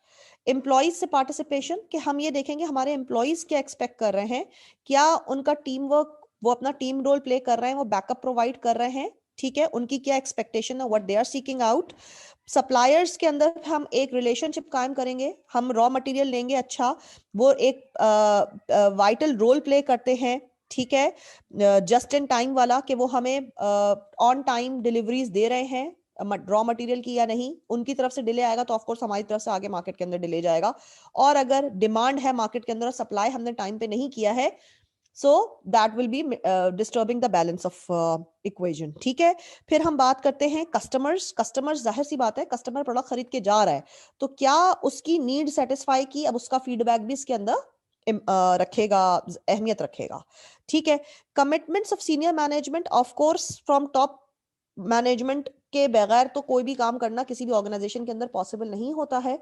Employees से पार्टिसिपेशन कि हम ये देखेंगे हमारे एम्प्लॉइज क्या एक्सपेक्ट कर रहे हैं, क्या उनका टीम वर्क, वो अपना टीम रोल प्ले कर रहे हैं, वो बैकअप प्रोवाइड कर रहे हैं. ठीक है, उनकी क्या एक्सपेक्टेशन है, what they are seeking out. Suppliers के अंदर हम एक रिलेशनशिप कायम करेंगे. हम रॉ मटेरियल लेंगे, अच्छा वो एक वाइटल रोल प्ले करते हैं. ठीक है, जस्ट इन टाइम वाला कि वो हमें ऑन टाइम डिलीवरीज दे रहे हैं रॉ मटेरियल की या नहीं. उनकी तरफ से डिले आएगा तो ऑफ कोर्स हमारी तरफ से आगे मार्केट के अंदर डिले जाएगा. और अगर डिमांड है मार्केट के अंदर और सप्लाई हमने टाइम पे नहीं किया है, so that will B disturbing the balance of equation. ठीक है, फिर हम बात करते हैं कस्टमर्स. कस्टमर्स, जाहिर सी बात है, कस्टमर प्रोडक्ट खरीद के जा रहा है तो क्या उसकी नीड सेटिस्फाई की, अब उसका फीडबैक भी इसके अंदर रखेगा, अहमियत रखेगा. ठीक है, commitments of senior management, of course from top management के बगैर तो कोई भी काम करना किसी भी ऑर्गेनाइजेशन के अंदर पॉसिबल नहीं होता है.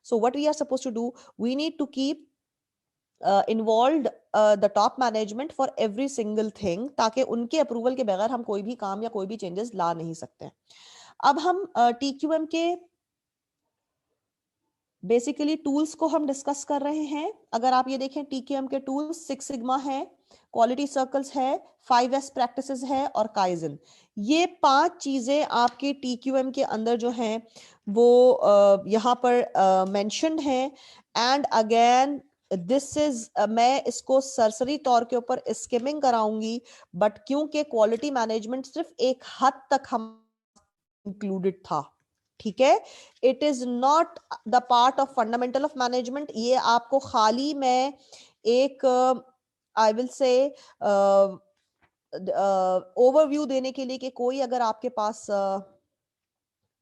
So what we are suppose to do, we need to keep involve the top management for every single thing, ताकि उनके अप्रूवल के बगैर हम कोई भी काम या कोई भी चेंजेस ला नहीं सकते. अब हम TQM के बेसिकली टूल्स को हम डिस्कस कर रहे हैं. अगर आप ये देखें, TQM के टूल्स 6 सिग्मा है, क्वालिटी सर्कल्स है, 5S प्रैक्टिसेस है और काइजन. ये 5 चीजें आपके TQM के अंदर जो हैं वो यहाँ पर मेंशन्ड हैं. एंड अगेन दिस इज, मैं इसको सरसरी तौर के ऊपर स्किमिंग कराऊंगी, बट क्योंकि क्वालिटी मैनेजमेंट सिर्फ एक हद तक हम इंक्लूडेड था. ठीक है, it is not the part of fundamental of management. ये आपको खाली मैं एक आई विल से ओवरव्यू देने के लिए कि कोई अगर आपके पास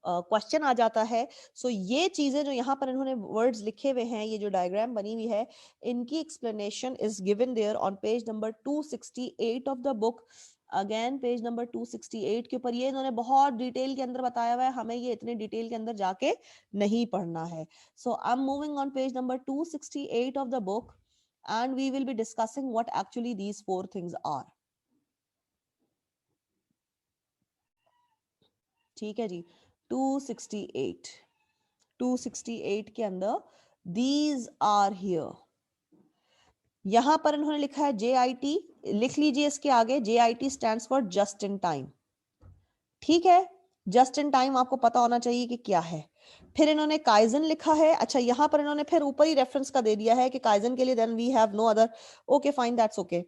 क्वेश्चन आ जाता है. सो ये चीजें जो यहाँ पर इन्होंने वर्ड्स लिखे हुए हैं, ये जो डायग्राम बनी हुई है, इनकी explanation is given there on page number 268 of the book. Again page number 268 के ऊपर ये इन्होंने बहुत डिटेल के अंदर बताया हुआ है, हमें ये इतने डिटेल के अंदर जाके नहीं पढ़ना है. So I am moving on page number 268 of the book and we will be discussing what actually these 4 things are. ठीक है जी, 268 के अंदर these are here. यहां पर इन्होंने लिखा है JIT, लिख लीजिए इसके आगे, JIT stands for just in time. ठीक है, just in time आपको पता होना चाहिए कि क्या है. फिर इन्होंने काइजन लिखा है. अच्छा, यहां पर इन्होंने फिर ऊपर ही रेफरेंस का दे दिया है कि काइजन के लिए then we have no other. Okay fine, that's okay.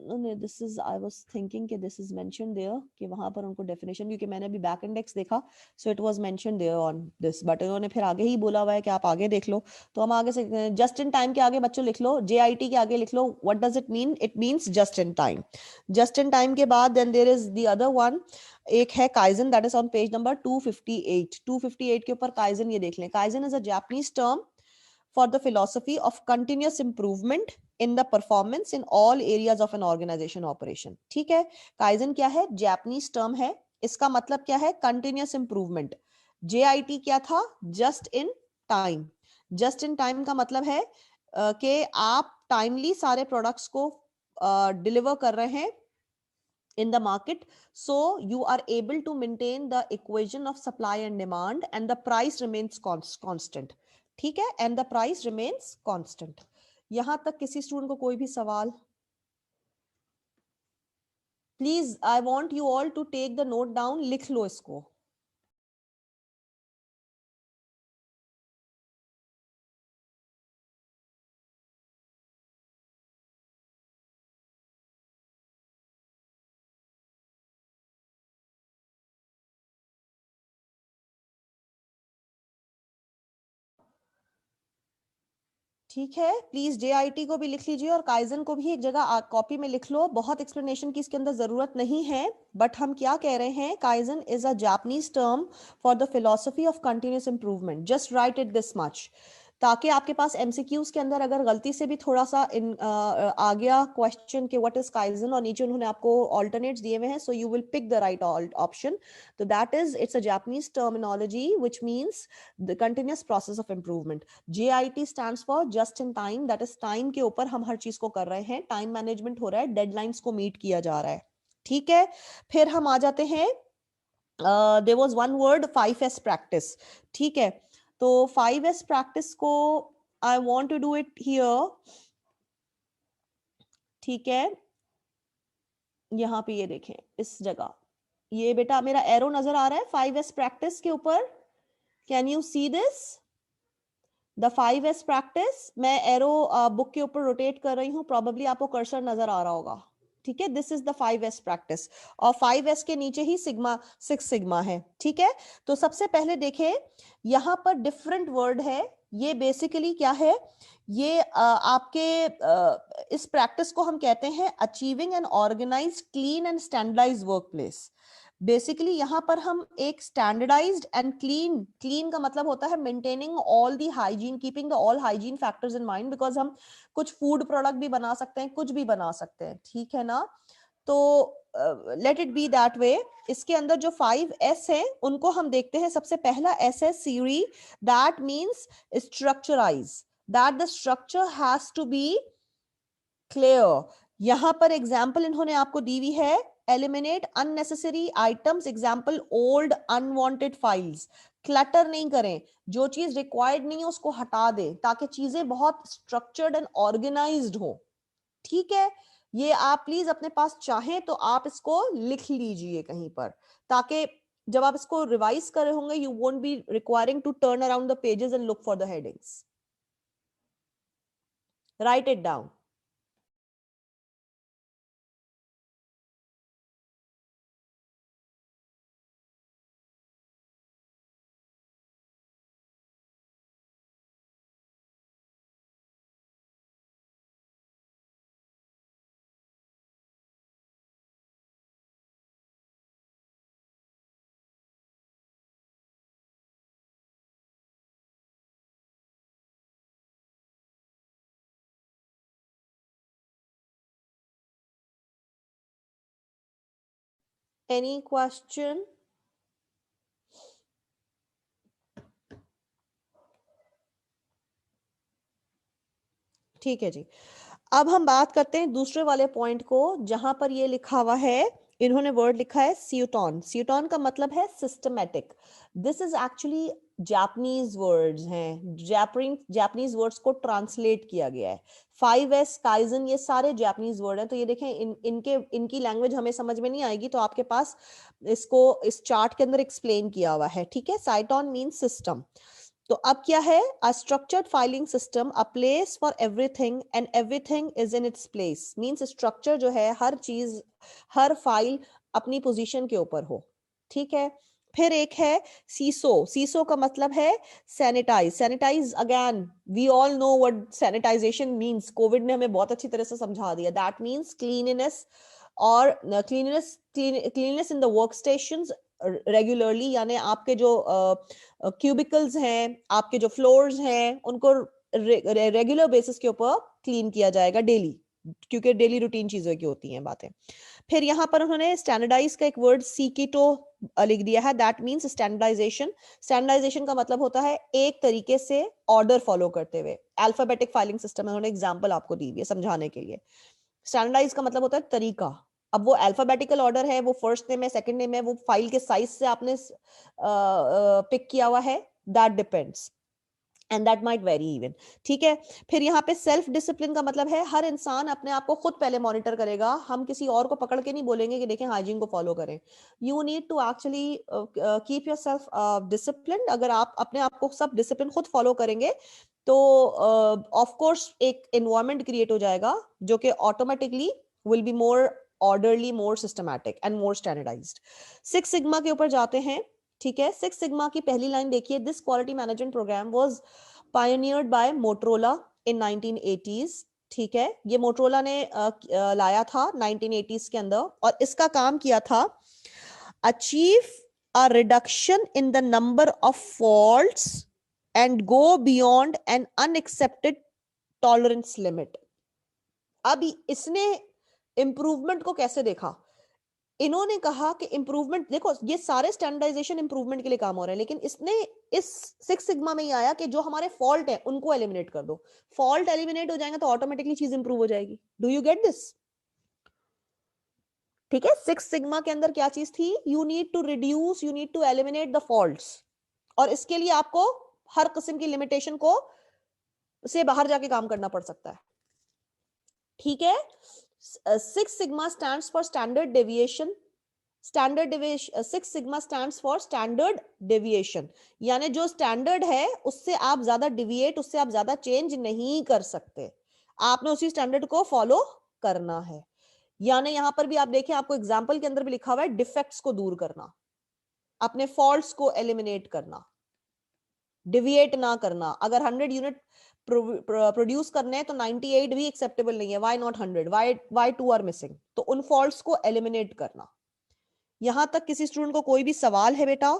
no, this is, I was thinking कि this is mentioned there कि वहां पर उनको definition, क्योंकि मैंने अभी back index देखा, so it was mentioned there on this, but इन्होंने फिर आगे ही बोला हुआ है कि आप आगे देख लो. तो हम आगे से just in time के आगे बच्चों लिख लो, JIT के आगे लिख लो. what does it mean? it means just in time. just in time के बाद then there is the other one, एक है kaizen, that is on page number 258. 258 के ऊपर काइजन, ये देख लें. Kaizen is a Japanese term for the philosophy of continuous improvement in the performance in all areas of an organization operation. ठीक है, kaizen क्या है? जापानीज टर्म है, इसका मतलब क्या है? Continuous improvement. JIT क्या था? Just in time. Just in time का मतलब है कि आप टाइमली सारे प्रोडक्ट्स को डिलीवर कर रहे हैं in the market, so you are able to maintain the equation of supply and demand and the price remains constant. ठीक है, and the price remains constant. यहां तक किसी स्टूडेंट को कोई भी सवाल? Please I want you all to take the note down, लिख लो इसको. ठीक है, प्लीज JIT को भी लिख लीजिए और काइजन को भी एक जगह कॉपी में लिख लो. बहुत एक्सप्लेनेशन की इसके अंदर जरूरत नहीं है, बट हम क्या कह रहे हैं? Kaizen is a Japanese term for the philosophy of continuous improvement. Just right it this much, ताकि आपके पास MCQs के अंदर अगर गलती से भी थोड़ा सा आ गया क्वेश्चन के व्हाट इज काइजन और नीचे उन्होंने आपको ऑल्टरनेट्स दिए हुए हैं, so you will pick the right option. तो that is, it's a Japanese terminology which means the continuous process of improvement. JIT stands for just in time, that is time के ऊपर हम हर चीज को कर रहे हैं, टाइम मैनेजमेंट हो रहा है, डेडलाइंस को मीट किया जा रहा है. ठीक है, फिर हम आ जाते हैं, there was one word 5S practice. ठीक है, तो 5S प्रैक्टिस को I want to do it here. ठीक है, यहां पे ये देखें इस जगह, ये बेटा मेरा एरो नजर आ रहा है 5S प्रैक्टिस के ऊपर. Can you see this? The 5S practice, मैं एरो बुक के ऊपर रोटेट कर रही हूँ, प्रोबेबली आपको कर्सर नजर आ रहा होगा. ठीक है, this is the 5S practice और 5S के नीचे ही सिग्मा 6 सिग्मा है. ठीक है, तो सबसे पहले देखें यहां पर डिफरेंट वर्ड है. ये बेसिकली क्या है? ये आपके इस प्रैक्टिस को हम कहते हैं achieving an organised clean and standardised workplace. Basically यहाँ पर हम एक स्टैंडर्डाइज्ड एंड क्लीन, क्लीन का मतलब होता है maintaining all the hygiene, keeping the all hygiene factors in mind, because हम कुछ फूड प्रोडक्ट भी बना सकते हैं, कुछ भी बना सकते हैं. ठीक है ना, तो let it be that way. इसके अंदर जो 5S है उनको हम देखते हैं. सबसे पहला S है seiri, that means structurize, that the structure has to be clear. यहां पर एग्जाम्पल इन्होंने आपको दी हुई है, eliminate unnecessary items, example old unwanted files. Clutter नहीं करें, जो चीज रिक्वायर्ड नहीं है उसको हटा दें, ताकि चीजें बहुत स्ट्रक्चर्ड एंड ऑर्गेनाइज्ड हो. ठीक है, ये आप प्लीज अपने पास चाहें तो आप इसको लिख लीजिए कहीं पर, ताकि जब आप इसको रिवाइज कर रहे होंगे you won't be requiring to turn around the pages and look for the headings. Write it down. Any question? ठीक है जी, अब हम बात करते हैं दूसरे वाले पॉइंट को, जहां पर ये लिखा हुआ है, इन्होंने वर्ड लिखा है सीटोन. सीटोन का मतलब है systematic. This is actually Japanese words हैं, जापानीज वर्ड्स को ट्रांसलेट किया गया है. 5S, काइजन, ये सारे जापानीज वर्ड हैं. तो ये देखें, इनकी लैंग्वेज हमें समझ में नहीं आएगी, तो आपके पास इसको इस चार्ट के अंदर एक्सप्लेन किया हुआ है. ठीक है, साइटोन मीन्स सिस्टम. तो अब क्या है? A structured filing system, a place for everything and everything is in its place. Means structure जो है, हर चीज, हर फाइल अपनी पोजीशन के ऊपर हो. ठीक है, फिर एक है सीसो. सीसो का मतलब है sanitise. Sanitise again we all know what sanitisation means. Covid ने हमें बहुत अच्छी तरह से समझा दिया. दैट मींस क्लीननेस, और cleanness in the work stations regularly, यानी आपके जो क्यूबिकल्स हैं, आपके जो फ्लोर्स हैं, उनको रेगुलर बेसिस के ऊपर क्लीन किया जाएगा डेली, क्योंकि डेली रूटीन चीजों की होती हैं बातें। फिर यहाँ पर उन्होंने स्टैंडर्डाइज का एक वर्ड सीकीटो लिख दिया है, दैट मीन्स स्टैंडर्डाइजेशन। स्टैंडर्डाइजेशन का मतलब होता है एक तरीके से ऑर्डर फॉलो करते हुए, अल्फाबेटिक फाइलिंग सिस्टम है, उन्होंने एग्जांपल आपको दी है समझाने के लिए। स्टैंडर्डाइज का मतलब होता है तरीका। अब वो अल्फाबेटिकल ऑर्डर है, वो फर्स्ट नेम है, सेकंड नेम है, वो फाइल के साइज से आपने पिक किया हुआ है, that depends and that might very even. ठीक है। फिर यहाँ पे सेल्फ डिसिप्लिन का मतलब है हर इंसान अपने आप को खुद पहले मॉनिटर करेगा, हम किसी और को पकड़ के नहीं बोलेंगे कि देखें हाइजीन को फॉलो करें। You need to actually keep your self discipline. अगर आप अपने आप को सब डिसिप्लिन खुद फॉलो करेंगे तो ऑफ कोर्स एक एनवायरमेंट क्रिएट हो जाएगा जो कि automatically will be more orderly, more systematic and more standardised. Six sigma के ऊपर जाते हैं। ठीक है। सिक्स सिग्मा की पहली लाइन देखिए, this quality management programme was pioneered by Motorola in 1980s। ठीक है। ये मोटरोला ने लाया था 1980s के अंदर, और इसका काम किया था achieve a reduction in the number of faults and go beyond an unaccepted tolerance limit. अब इसने इंप्रूवमेंट को कैसे देखा? इन्होंने कहा कि इंप्रूवमेंट, देखो ये सारे स्टैंडर्डाइजेशन इंप्रूवमेंट के लिए काम हो रहे हैं, लेकिन इसने इस सिक्स सिग्मा में ही आया कि जो हमारे फॉल्ट है उनको एलिमिनेट कर दो। फॉल्ट एलिमिनेट हो जाएगा तो ऑटोमेटिकली चीज इंप्रूव हो जाएगी। Do you get this? ठीक है। सिक्स सिग्मा के अंदर क्या चीज थी? You need to reduce, you need to eliminate the faults, और इसके लिए आपको हर किस्म की लिमिटेशन को से बाहर जाके काम करना पड़ सकता है। ठीक है। Six sigma stands for standard deviation. Standard deviation, six sigma stands for standard deviation, यानी जो स्टैंडर्ड है उससे आप ज्यादा डिविएट, उससे आप ज्यादा चेंज नहीं कर सकते, आपने उसी स्टैंडर्ड को फॉलो करना है। यानी यहां पर भी आप देखें, आपको एग्जांपल के अंदर भी लिखा हुआ है डिफेक्ट्स को दूर करना, अपने फॉल्ट्स को एलिमिनेट करना, डिविएट ना करना। अगर 100 यूनिट प्रोड्यूस करने हैं तो 98 भी एक्सेप्टेबल नहीं है, why not 100, why 2 are missing, तो उन फॉल्ट्स को एलिमिनेट करना। यहां तक किसी स्टूडेंट को कोई भी सवाल है बेटा?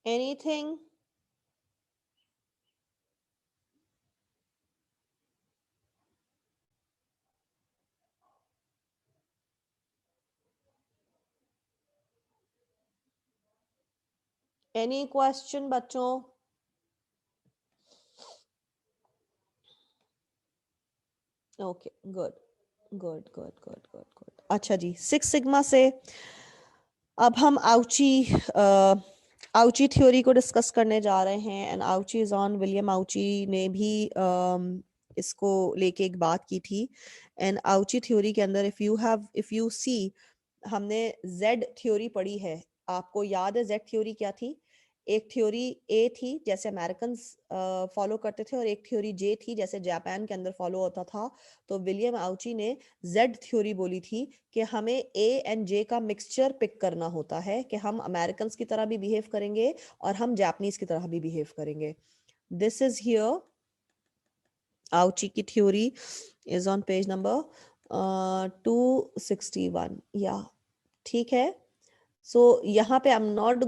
एनीथिंग? एनी क्वेश्चन बच्चों? Okay, good good good good good good. अच्छा जी, सिक्स सिग्मा से अब हम आउची थ्योरी को डिस्कस करने जा रहे हैं। एंड आउची इज ऑन, विलियम आउची ने भी इसको लेके एक बात की थी। एंड आउची थ्योरी के अंदर इफ यू सी, हमने जेड थ्योरी पढ़ी है। आपको याद है जेड थ्योरी क्या थी? एक थ्योरी ए थी जैसे अमेरिकन फॉलो करते थे, और एक थ्योरी जे थी जैसे जापान के अंदर फॉलो होता था। तो विलियम आउची ने जेड थ्योरी बोली थी कि हमें ए एंड जे का मिक्सचर पिक करना होता है, कि हम अमेरिकन की तरह भी बिहेव करेंगे और हम जापानीज की तरह भी बिहेव करेंगे। दिस इज हियर आउची की theory, is on page number 261 या ठीक है. सो यहाँ पे I am not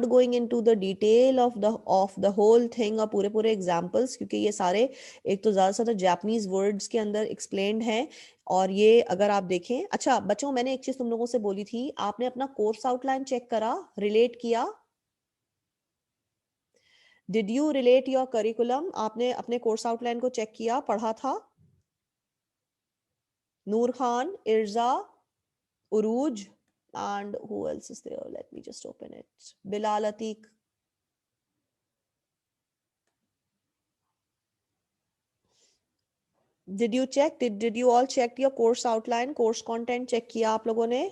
going into the detail of the whole thing और पूरे पूरे एग्जांपल्स, क्योंकि ये सारे एक तो ज़्यादा से ज़्यादा जापानीज वर्ड्स के अंदर एक्सप्लेन्ड हैं. और ये अगर आप देखें, अच्छा बच्चों मैंने एक चीज़ तुम लोगों से बोली थी, आपने अपना कोर्स आउटलाइन चेक करा, रिलेट किया? Did you relate your curriculum? आपने अपने कोर्स आउटलाइन को चेक किया, पढ़ा था? नूर खान, इर्जा, उरूज, and who else is there? Let me just open it. Bilal Atiq. Did you check? Did you all check your course outline, course content check किया आप लोगों ने?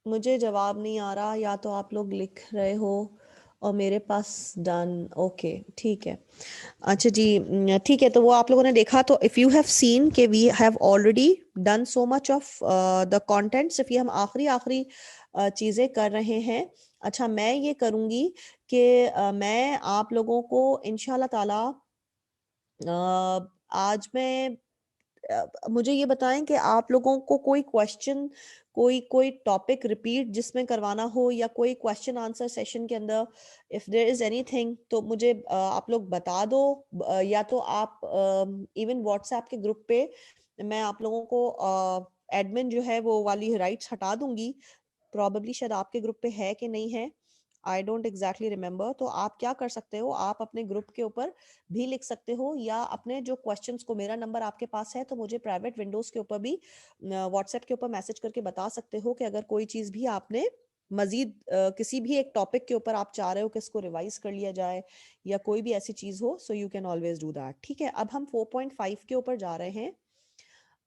मुझे जवाब नहीं आ रहा, या तो आप लोग लिख रहे हो और मेरे पास डन. ओके ठीक है. अच्छा जी, ठीक है. तो वो आप लोगों ने देखा, तो इफ़ यू हैव सीन कि we have already done so much of the contents, if ये हम आखिरी आखिरी चीज़ें कर रहे हैं. अच्छा मैं ये करूँगी कि मैं आप लोगों को इंशाल्लाह ताला आज मैं मुझे ये बताएं कि आप लोगों को कोई क्वेश्चन, कोई कोई टॉपिक रिपीट जिसमें करवाना हो, या कोई क्वेश्चन आंसर सेशन के अंदर इफ देयर इज एनीथिंग, तो मुझे आप लोग बता दो. या तो आप इवन व्हाट्सएप के ग्रुप पे मैं आप लोगों को एडमिन जो है वो वाली राइट्स हटा दूंगी. प्रॉबेबली शायद आपके ग्रुप पे है कि नहीं है, आई डोंट एग्जैक्टली रिमेम्बर. तो आप क्या कर सकते हो, आप अपने ग्रुप के ऊपर भी लिख सकते हो, या अपने जो क्वेश्चंस को, मेरा नंबर आपके पास है तो मुझे प्राइवेट विंडोज के ऊपर भी व्हाट्सएप के ऊपर मैसेज करके बता सकते हो कि अगर कोई चीज़ भी आपने मजीद किसी भी एक टॉपिक के ऊपर आप चाह रहे हो कि इसको रिवाइज कर लिया जाए, या कोई भी ऐसी चीज़ हो, so you can always do that. ठीक है, अब हम 4.5 के ऊपर जा रहे हैं.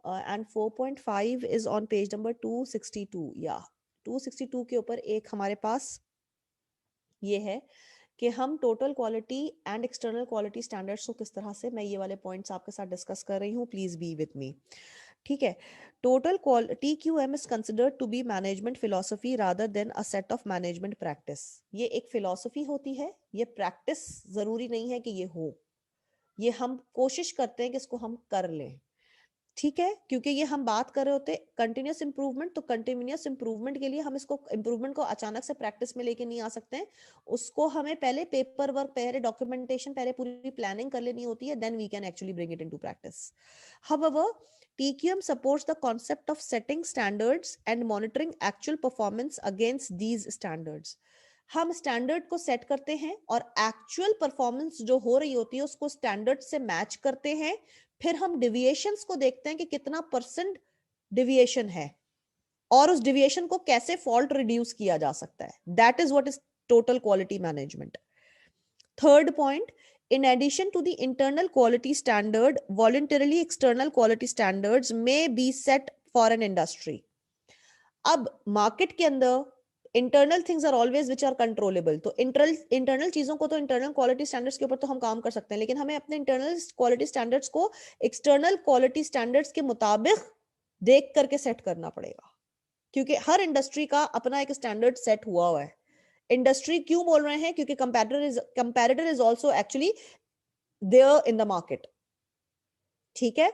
And 4.5 is on page number 262. या 262 के ऊपर एक हमारे पास ये है कि हम total quality and external quality standards को किस तरह से, मैं ये वाले पॉइंट्स आपके साथ डिस्कस कर रही हूँ, प्लीज बी विद मी. ठीक है. Total quality TQM is considered to be management philosophy rather than a set of management practice. ये एक फिलोसफी होती है, ये प्रैक्टिस जरूरी नहीं है कि ये हो, ये हम कोशिश करते हैं कि इसको हम कर लें. ठीक है, क्योंकि ये हम बात कर रहे होते कंटिन्यूस इंप्रूवमेंट, तो कंटिन्यूस इंप्रूवमेंट के लिए हम इसको इंप्रूवमेंट को अचानक से प्रैक्टिस में लेके नहीं आ सकते हैं. उसको हमें पहले पेपर वर्क, पहले डॉक्यूमेंटेशन, पहले पूरी प्लानिंग कर लेनी होती है, then we can actually bring it into practice. However, TQM supports the concept of setting standards and monitoring actual performance against these standards. हम स्टैंडर्ड को सेट करते हैं और एक्चुअल परफॉर्मेंस जो हो रही होती है उसको स्टैंडर्ड से मैच करते हैं. फिर हम डिविएशंस को देखते हैं कि कितना परसेंट डिविएशन है, और उस डिविएशन को कैसे फॉल्ट रिड्यूस किया जा सकता है. That is what is total quality management. Third point, in addition to the internal quality standard, voluntarily external quality standards may be set for an industry. अब मार्केट के अंदर internal things are always which are controllable, तो internal चीजों को तो internal quality standards के ऊपर तो हम काम कर सकते हैं, लेकिन हमें अपने इंटरनल क्वालिटी स्टैंडर्ड्स को एक्सटर्नल क्वालिटी स्टैंडर्ड्स के मुताबिक देख करके सेट करना पड़ेगा, क्योंकि हर इंडस्ट्री का अपना एक स्टैंडर्ड सेट हुआ है. इंडस्ट्री क्यों बोल रहे हैं, क्योंकि comparator is also actually there in the market. ठीक है.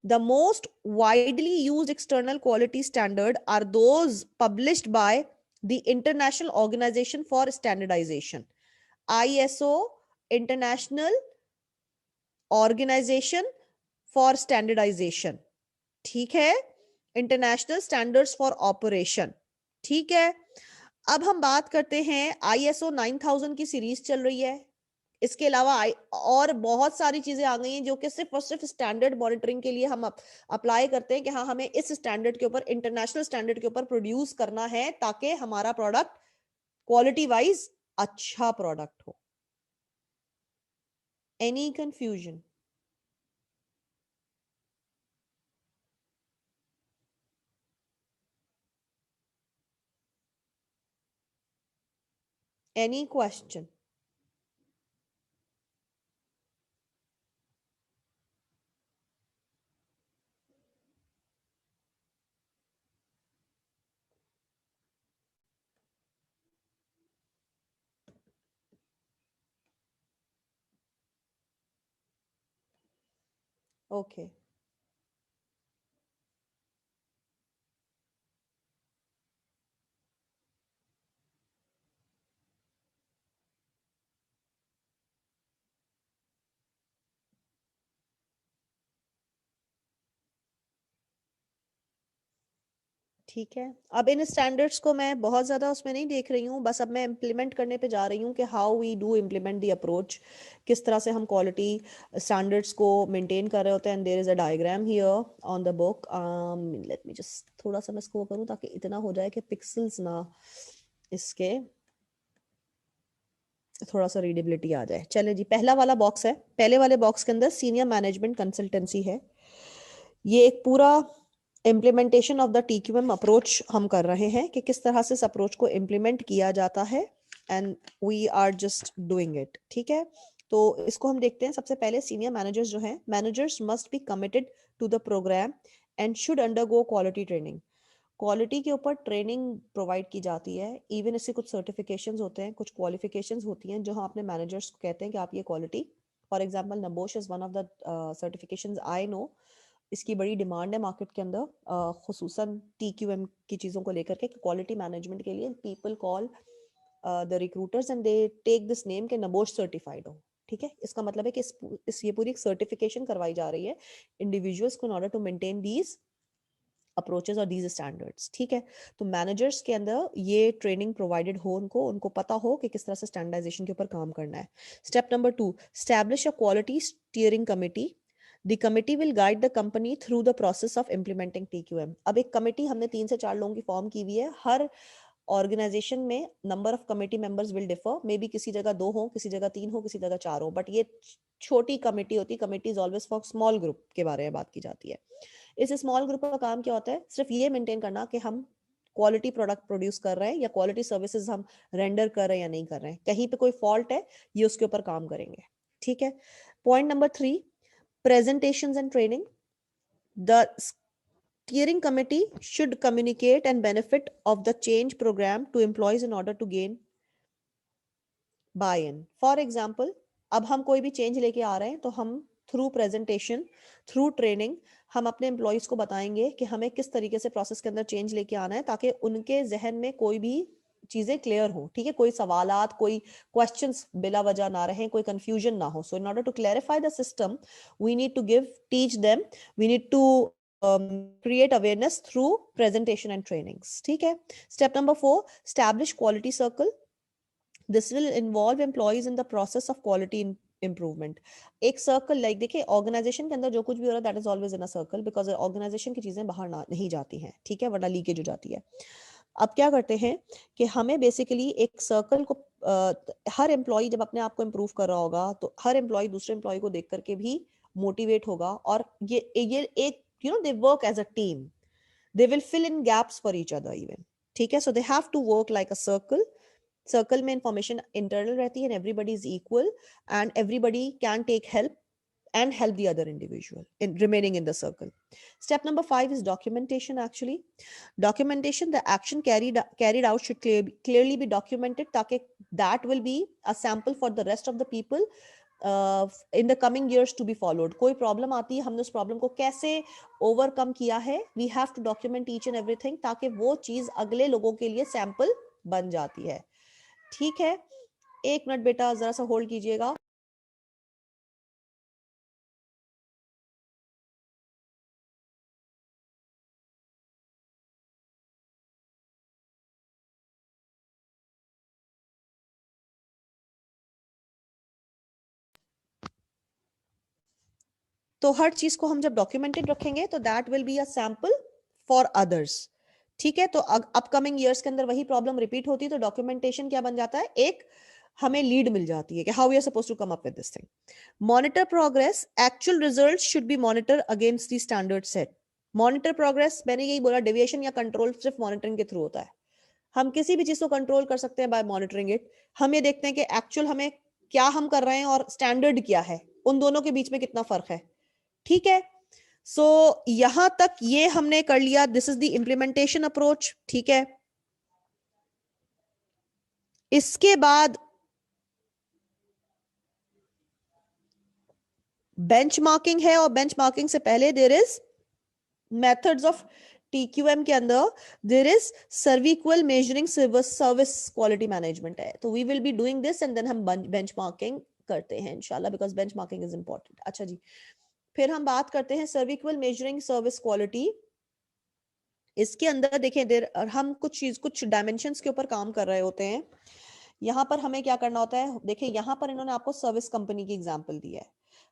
The most widely used external quality standard are those published by the International Organization for Standardization, ISO, International Organization for Standardization. ठीक है, इंटरनेशनल स्टैंडर्ड्स फॉर ऑपरेशन. ठीक है. अब हम बात करते हैं ISO 9000 की सीरीज चल रही है, इसके अलावा और बहुत सारी चीजें आ गई हैं जो कि सिर्फ और सिर्फ स्टैंडर्ड मॉनिटरिंग के लिए हम अप्लाई करते हैं कि हाँ हमें इस स्टैंडर्ड के ऊपर, इंटरनेशनल स्टैंडर्ड के ऊपर प्रोड्यूस करना है ताकि हमारा प्रोडक्ट क्वालिटी वाइज अच्छा प्रोडक्ट हो. Any confusion? Any question? Okay. ठीक है. अब इन स्टैंडर्ड्स को मैं बहुत ज़्यादा उसमें नहीं देख रही हूँ, बस अब मैं इम्प्लीमेंट करने पे जा रही हूँ कि how we do implement the approach, किस तरह से हम क्वालिटी स्टैंडर्ड्स को मेंटेन कर रहे होते हैं. And there is a diagram here on the book. Let me just थोड़ा सा मैं इसको करूँ ताकि इतना हो जाए कि पिक्सल्स ना इसके थोड़ा सा रीडेबिलिटी आ जाए. चले जी, पहला वाला बॉक्स है. पहले वाले बॉक्स के अंदर सीनियर मैनेजमेंट कंसल्टेंसी है. ये एक पूरा implementation of the TQM approach हम कर रहे हैं कि किस तरह से इस अप्रोच को इम्प्लीमेंट किया जाता है. And we are just doing it. ठीक है. तो इसको हम देखते हैं. सबसे पहले सीनियर मैनेजर्स जो हैं, managers must be committed to the programme and should undergo quality training. Quality के ऊपर ट्रेनिंग प्रोवाइड की जाती है. इवन इससे कुछ सर्टिफिकेशंस होते हैं, कुछ क्वालिफिकेशंस होती हैं जो हम अपने मैनेजर्स को कहते हैं कि आप ये quality, for example NEBOSH is one of the certifications I know. इसकी बड़ी डिमांड है मार्केट के अंदर, खुसूसन TQM की चीज़ों को लेकर के. क्वालिटी मैनेजमेंट के लिए people call the recruiters and they take this name के नबोश सर्टिफाइड हो. ठीक है. इसका मतलब है कि इस ये पूरी एक सर्टिफिकेशन करवाई जा रही है इंडिविजुअल्स को in order to maintain these approaches और दीज स्टैंडर्ड्स. ठीक है. तो मैनेजर्स के अंदर ये ट्रेनिंग प्रोवाइडेड हो, उनको उनको पता हो कि किस तरह से स्टैंडर्डाइजेशन के ऊपर काम करना है. Step number 2, establish a quality steering committee. The committee will guide the company through the process of implementing TQM. अब एक कमेटी हमने 3 से 4 लोगों की फॉर्म की हुई है. हर ऑर्गेनाइजेशन में number of committee members will differ. May be किसी जगह 2 हो, किसी जगह 3 हो, किसी जगह 4 हो, बट ये छोटी कमेटी होती है. Committee is always for small group के बारे में बात की जाती है. इस स्मॉल ग्रुप का काम क्या होता है? सिर्फ ये मेंटेन करना कि हम क्वालिटी प्रोडक्ट प्रोड्यूस कर रहे हैं या क्वालिटी सर्विसेज हम रेंडर कर रहे हैं या नहीं कर रहे हैं. कहीं पे कोई फॉल्ट है, ये उसके ऊपर काम करेंगे. ठीक है. Point number 3, presentations and training. The steering committee should communicate and benefit of the change program to employees in order to gain buy-in. For example, अब हम कोई भी चेंज लेके आ रहे हैं तो हम थ्रू प्रेजेंटेशन, थ्रू ट्रेनिंग हम अपने एम्प्लॉयज को बताएंगे कि हमें किस तरीके से प्रोसेस के अंदर चेंज लेके आना है ताकि उनके जहन में कोई भी चीजें क्लियर हो. ठीक है. कोई सवालात, कोई क्वेश्चंस बिला वजह ना रहे, कोई कंफ्यूजन ना हो. So in order to clarify the system we need to teach them, we need to create awareness through presentation and trainings. ठीक है. Step number 4, establish quality circle. This will involve employees in the process of quality improvement. एक circle, like देखिए organisation के अंदर जो कुछ भी हो रहा है that is always in a circle, because organisation की चीजें बाहर ना नहीं जाती हैं. ठीक है. वरना लीकेज हो जाती है. अब क्या करते हैं कि हमें बेसिकली एक सर्कल को हर एम्प्लॉय जब अपने आप को इम्प्रूव कर रहा होगा तो हर एम्प्लॉय दूसरे एम्प्लॉय को देख करके भी मोटिवेट होगा. और ये एक they work as a team. They will fill in gaps for each other even. ठीक है. So they have to work like a circle. Circle में इंफॉर्मेशन इंटरनल रहती है and everybody is equal and everybody can take help and help the other individual in remaining in the circle. Step number 5 is documentation. Actually, documentation, the action carried out should clearly be documented ताकि that will be a sample for the rest of the people in the coming years to be followed. कोई problem आती है, हमने उस problem को कैसे overcome किया है, we have to document each and everything ताकि वो चीज अगले लोगों के लिए सैंपल बन जाती है. ठीक है. एक मिनट बेटा जरा सा होल्ड कीजिएगा. तो हर चीज को हम जब डॉक्यूमेंटेड रखेंगे तो that will be a sample for others. ठीक है, तो अपकमिंग ईयर्स के अंदर वही प्रॉब्लम रिपीट होती है तो डॉक्यूमेंटेशन क्या बन जाता है, एक हमें लीड मिल जाती है कि how we are suppose to come up with this thing. Monitor progress, actual results should be monitor against the standard set. Monitor progress, मैंने यही बोला, डेविएशन या कंट्रोल सिर्फ मॉनिटरिंग के थ्रू होता है। हम किसी भी चीज को कंट्रोल कर सकते हैं बाय मॉनिटरिंग इट। हम ये देखते हैं कि एक्चुअल हमें क्या हम कर रहे हैं और स्टैंडर्ड क्या है, उन दोनों के बीच में कितना फर्क है। ठीक है, सो यहां तक ये हमने कर लिया, this is the implementation approach. ठीक है, इसके बाद बेंचमार्किंग है, और बेंचमार्किंग से पहले there is methods of TQM के अंदर there is SERVQUAL measuring service quality management है। तो we will be doing this and then हम बेंचमार्किंग करते हैं इंशाल्लाह, बिकॉज बेंचमार्किंग इज इंपॉर्टेंट। अच्छा जी, फिर हम बात करते हैं सर्विक्वल मेजरिंग सर्विस क्वालिटी। इसके अंदर देखें देर हम कुछ डायमेंशंस के ऊपर काम कर रहे होते हैं। यहाँ पर हमें क्या करना होता है, देखिए यहाँ पर इन्होंने आपको सर्विस कंपनी की एग्जांपल दी है,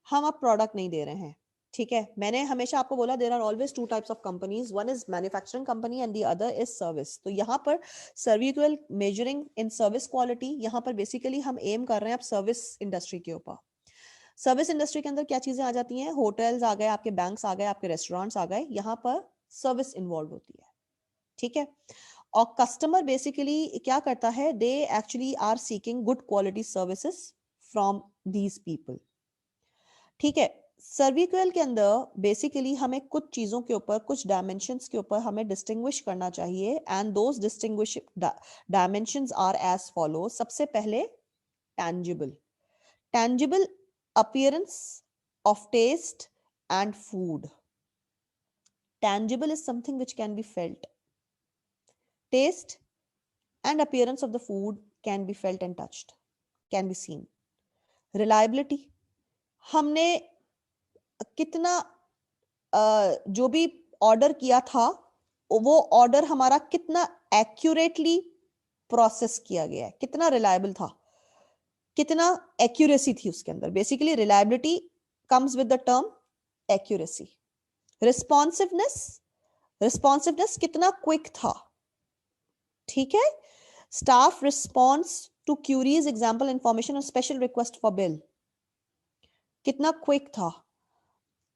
हम अब प्रोडक्ट नहीं दे रहे हैं। ठीक है, मैंने हमेशा आपको बोला there are always two types of companies, one is manufacturing company and the other is service. तो यहाँ पर servqual measuring in service quality, यहाँ पर बेसिकली हम एम कर रहे हैं अब सर्विस इंडस्ट्री के ऊपर। सर्विस इंडस्ट्री के अंदर क्या चीजें आ जाती हैं, होटल्स आ गए, आपके बैंक्स आ गए, आपके रेस्टोरेंट्स आ गए, यहाँ पर सर्विस इन्वॉल्व होती है। ठीक है, और कस्टमर बेसिकली क्या करता है, they actually are seeking good quality services from these people. ठीक है, सर्विक्वल के अंदर बेसिकली हमें कुछ चीजों के ऊपर, कुछ डायमेंशंस के ऊपर हमें डिस्टिंग्विश करना चाहिए, and those distinguish dimensions are as follow. सबसे पहले tangible, tangible appearance of taste and food. Tangible is something which can be felt. Taste and appearance of the food can be felt and touched, can be seen. Reliability, हमने कितना जो भी order किया था वो order हमारा कितना accurately process किया गया है, कितना रिलायबल था, कितना एक्यूरेसी थी उसके अंदर। Basically reliability comes with the term accuracy. Responsiveness, responsiveness कितना क्विक था। ठीक है, staff response to queries, example information और स्पेशल रिक्वेस्ट फॉर बिल, कितना क्विक था।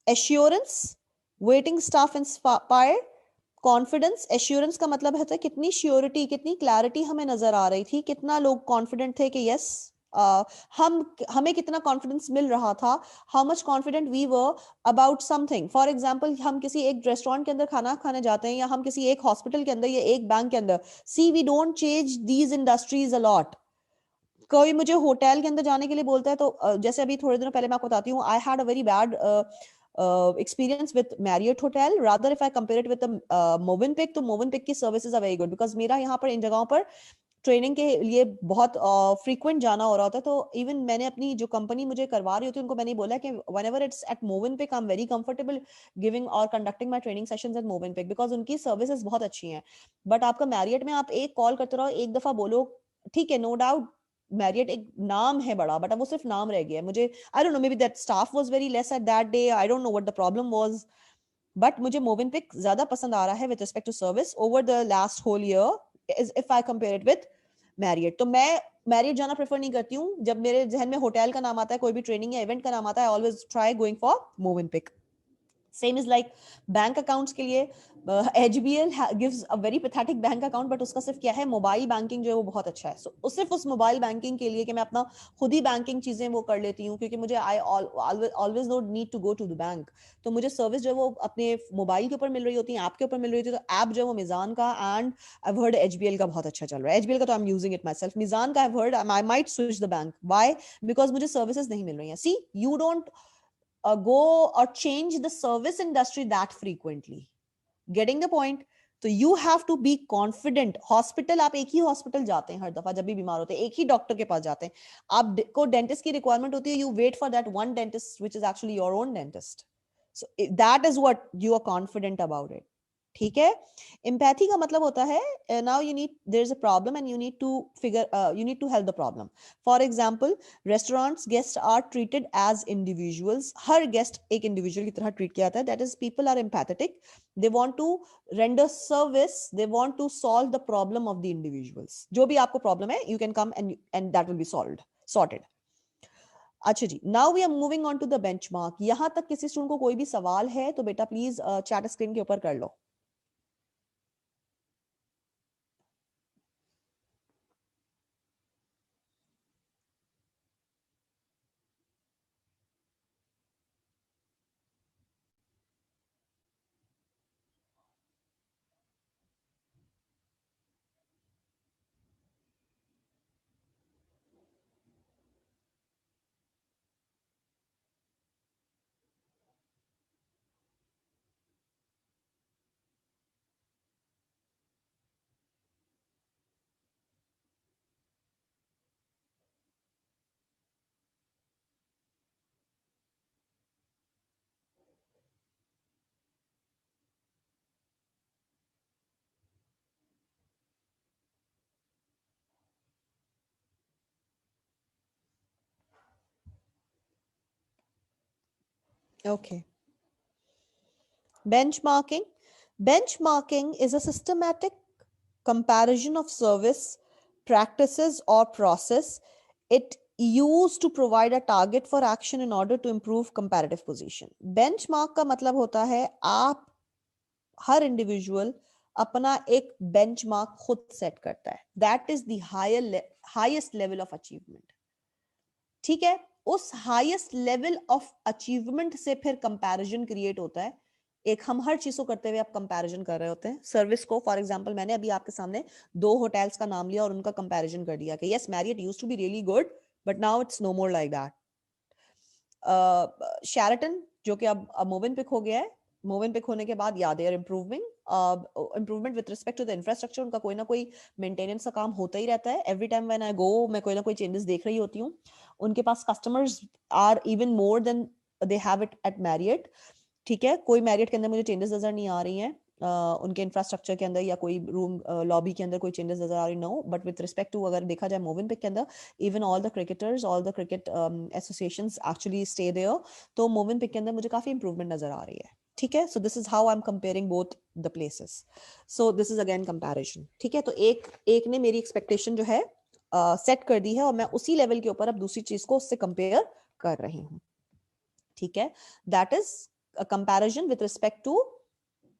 Assurance, waiting staff inspire confidence. Assurance का मतलब है कितनी श्योरिटी, कितनी क्लैरिटी हमें नजर आ रही थी, कितना लोग कॉन्फिडेंट थे कि यस हमें कितना कॉन्फिडेंस मिल रहा था, how much confident we were about something. For example हम किसी एक रेस्टोरेंट के अंदर खाना खाने जाते हैं, या हम किसी एक हॉस्पिटल के अंदर या एक बैंक के अंदर, so we don't change these industries a lot. कोई मुझे होटल के अंदर जाने के लिए बोलता है तो जैसे अभी थोड़े दिनों पहले मैं आपको बताती हूँ, I had a very bad experience with Marriott Hotel. Rather, if I compare it with the Movenpick, तो Movenpick की services are very good because मेरा यहाँ पर इन जगहों पर ट्रेनिंग के लिए बहुत फ्रीक्वेंट जाना हो रहा होता है। तो इवन मैंने अपनी जो कंपनी मुझे करवा रही होती है उनको मैंने बोला कि whenever it's at Movenpick, I'm very comfortable giving or conducting my training sessions at Movenpick because उनकी सर्विसेज बहुत अच्छी हैं। बट आपका मैरियट में आप एक कॉल करते रहो, एक दफा बोलो, ठीक है, नो डाउट मैरियट एक नाम है बड़ा, बट अब वो सिर्फ नाम रह गया है। मुझे I don't know, maybe that staff was very less at that day, I don't know what the problem was, but मुझे मोवेनपिक ज्यादा पसंद आ रहा है with respect to service over the last whole year if I compare it with Marriott. तो मैं Marriott जाना prefer नहीं करती हूँ। जब मेरे जहन में होटल का नाम आता है, कोई भी ट्रेनिंग या इवेंट का नाम आता है, I always try going for Movenpick. Same is like bank accounts के लिए HBL gives a very pathetic bank account, but उसका सिर्फ क्या है, मोबाइल बैंकिंग जो है वो बहुत अच्छा है। सो सिर्फ उस मोबाइल बैंकिंग के लिए कि मैं अपना खुद ही बैंकिंग चीजें वो कर लेती हूँ, क्योंकि मुझे I always don't need to go to the bank. तो मुझे सर्विस जो है वो अपने मोबाइल के ऊपर मिल रही होती है, ऐप के ऊपर मिल रही होती है। तो ऐप जो है वो मिजान का एंड आई हर्ड HBL का बहुत अच्छा चल रहा है। HBL का तो I am using it myself. Meezan का I heard I might switch the bank, why, because मुझे सर्विसेज नहीं मिल रही हैं। See you don't go or change the service industry that frequently. Getting the point? तो you have to be confident. Hospital, आप एक ही hospital जाते हैं हर दफा जब भी बीमार होते हैं, एक ही डॉक्टर के पास जाते हैं। आपको डेंटिस्ट की रिक्वायरमेंट होती है, you wait for that one dentist which is actually your own dentist. So that is what you are confident about it. ठीक है। एम्पैथी का मतलब होता है now you need there is a problem and you need to help the problem. For example, restaurants guest are treated as individuals, हर guest एक individual की तरह ट्रीट किया जाता है, that is people are empathetic, they want to render service, they want to solve the problem of the individuals. जो भी आपको प्रॉब्लम है you can come and that will be solved, sorted. अच्छा जी, now we are moving on to the benchmark. यहां तक किसी student को कोई भी सवाल है तो बेटा प्लीज चैट स्क्रीन के ऊपर कर लो। Okay. Benchmarking. Benchmarking is a systematic comparison of service, practices, or process. It used to provide a target for action in order to improve comparative position. Benchmark का मतलब होता है आप हर इंडिविजुअल अपना एक बेंचमार्क खुद सेट करता है, that is the highest level of achievement. ठीक है, उस हाईएस्ट लेवल ऑफ अचीवमेंट से फिर कंपैरिजन क्रिएट होता है। एक हम हर चीज को करते हुए आप कंपैरिजन कर रहे होते हैं। सर्विस को, फॉर एग्जांपल मैंने अभी आपके सामने दो होटल्स का नाम लिया और उनका कंपैरिजन कर दिया कि yes Marriott used to be really good but now it's no more like that. Sheraton जो कि अब मोवेन पिक हो गया है, मोवेन पिक होने के बाद या they are improving, improvement with respect to the infrastructure, उनका कोई ना कोई मेंटेनेंस का काम होता ही रहता है। एवरी टाइम व्हेन आई गो मैं कोई ना कोई चेंजेस देख रही होती हूँ। उनके पास customers are even more than they have it at Marriott. ठीक है, कोई मैरियट के अंदर मुझे चेंजेस नजर नहीं आ रही हैं उनके इंफ्रास्ट्रक्चर के अंदर या कोई रूम लॉबी के अंदर कोई चेंजेस नजर आ रही, no. But with respect to अगर देखा जाए मोविन पिक के अंदर, even all the cricketers, all the cricket associations actually stay there, तो मोविन पिक के अंदर मुझे काफी इंप्रूवमेंट नजर आ रही है। ठीक है, so this is how I am comparing both the places. So this is again comparison. ठीक है, तो एक एक ने मेरी एक्सपेक्टेशन जो है सेट कर दी है और मैं उसी लेवल के ऊपर अब दूसरी चीज को उससे कंपेयर कर रही हूँ। ठीक है, that is comparison with respect to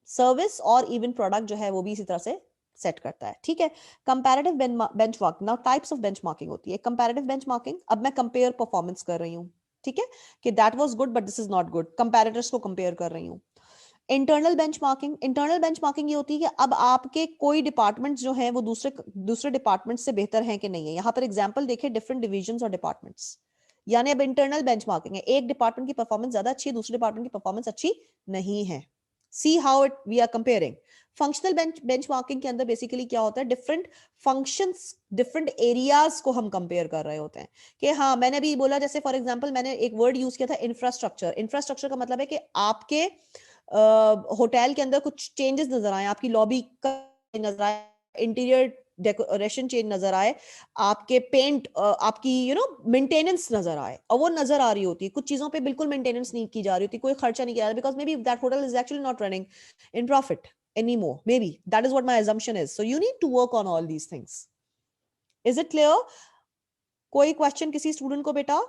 service और इवन प्रोडक्ट जो है वो भी इसी तरह से सेट करता है। ठीक है, comparative benchmarking. Now types of benchmarking होती है। कंपैरेटिव बेंचमार्किंग, अब मैं कंपेयर परफॉर्मेंस कर रही हूँ। ठीक है, कि that was good but this is not good, comparators को कंपेयर कर रही हूँ। इंटरनल बेंचमार्किंग, इंटरनल बेंचमार्किंग ये होती है कि अब आपके कोई डिपार्टमेंट जो है वो दूसरे दूसरे डिपार्टमेंट से बेहतर हैं कि नहीं है। यहां पर एग्जांपल देखिए, डिफरेंट डिविजन्स और डिपार्टमेंट्स, यानी अब इंटरनल बेंचमार्किंग है, एक डिपार्टमेंट की परफॉर्मेंस ज्यादा अच्छी है, दूसरे डिपार्टमेंट की परफॉर्मेंस अच्छी नहीं है। See how it we are comparing. Functional benchmarking के अंदर बेसिकली क्या होता है, डिफरेंट फंक्शंस, डिफरेंट एरियाज को हम कंपेयर कर रहे होते हैं। कि हाँ, मैंने भी बोला, जैसे फॉर एग्जांपल मैंने एक वर्ड यूज किया था इंफ्रास्ट्रक्चर। इंफ्रास्ट्रक्चर का मतलब है कि आपके होटल के अंदर कुछ चेंजेस नजर आए, आपकी लॉबी का नजर आए, इंटीरियर डेकोरेशन चेंज नजर आए, आपके पेंट, आपकी मेंटेनेंस नजर आए, और वो नजर आ रही होती है। कुछ चीजों पे बिल्कुल मेंटेनेंस नहीं की जा रही होती, कोई खर्चा नहीं किया जा रहा, because may be that hotel is actually not running in profit anymore, maybe that is what my assumption is. So you need to work on all these things. Is it clear? कोई question किसी student को बेटा?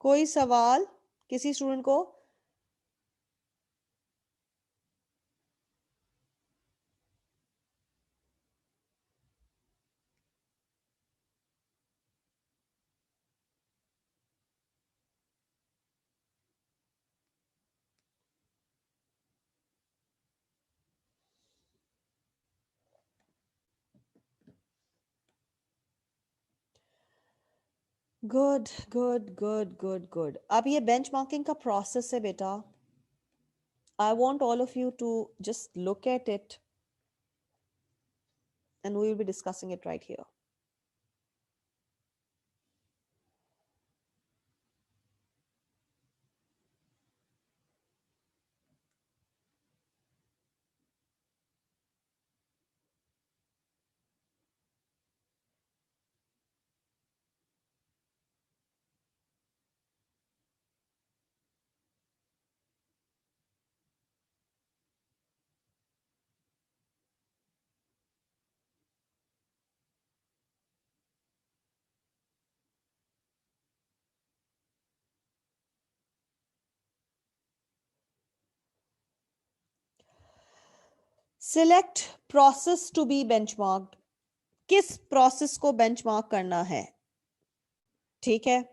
कोई सवाल किसी student को? Good good good good good. अब ये बेंचमार्किंग का प्रोसेस है बेटा। I want all of you to just look at it and we will be discussing it right here. Select process to be benchmarked. किस प्रोसेस को benchmark करना है? ठीक है,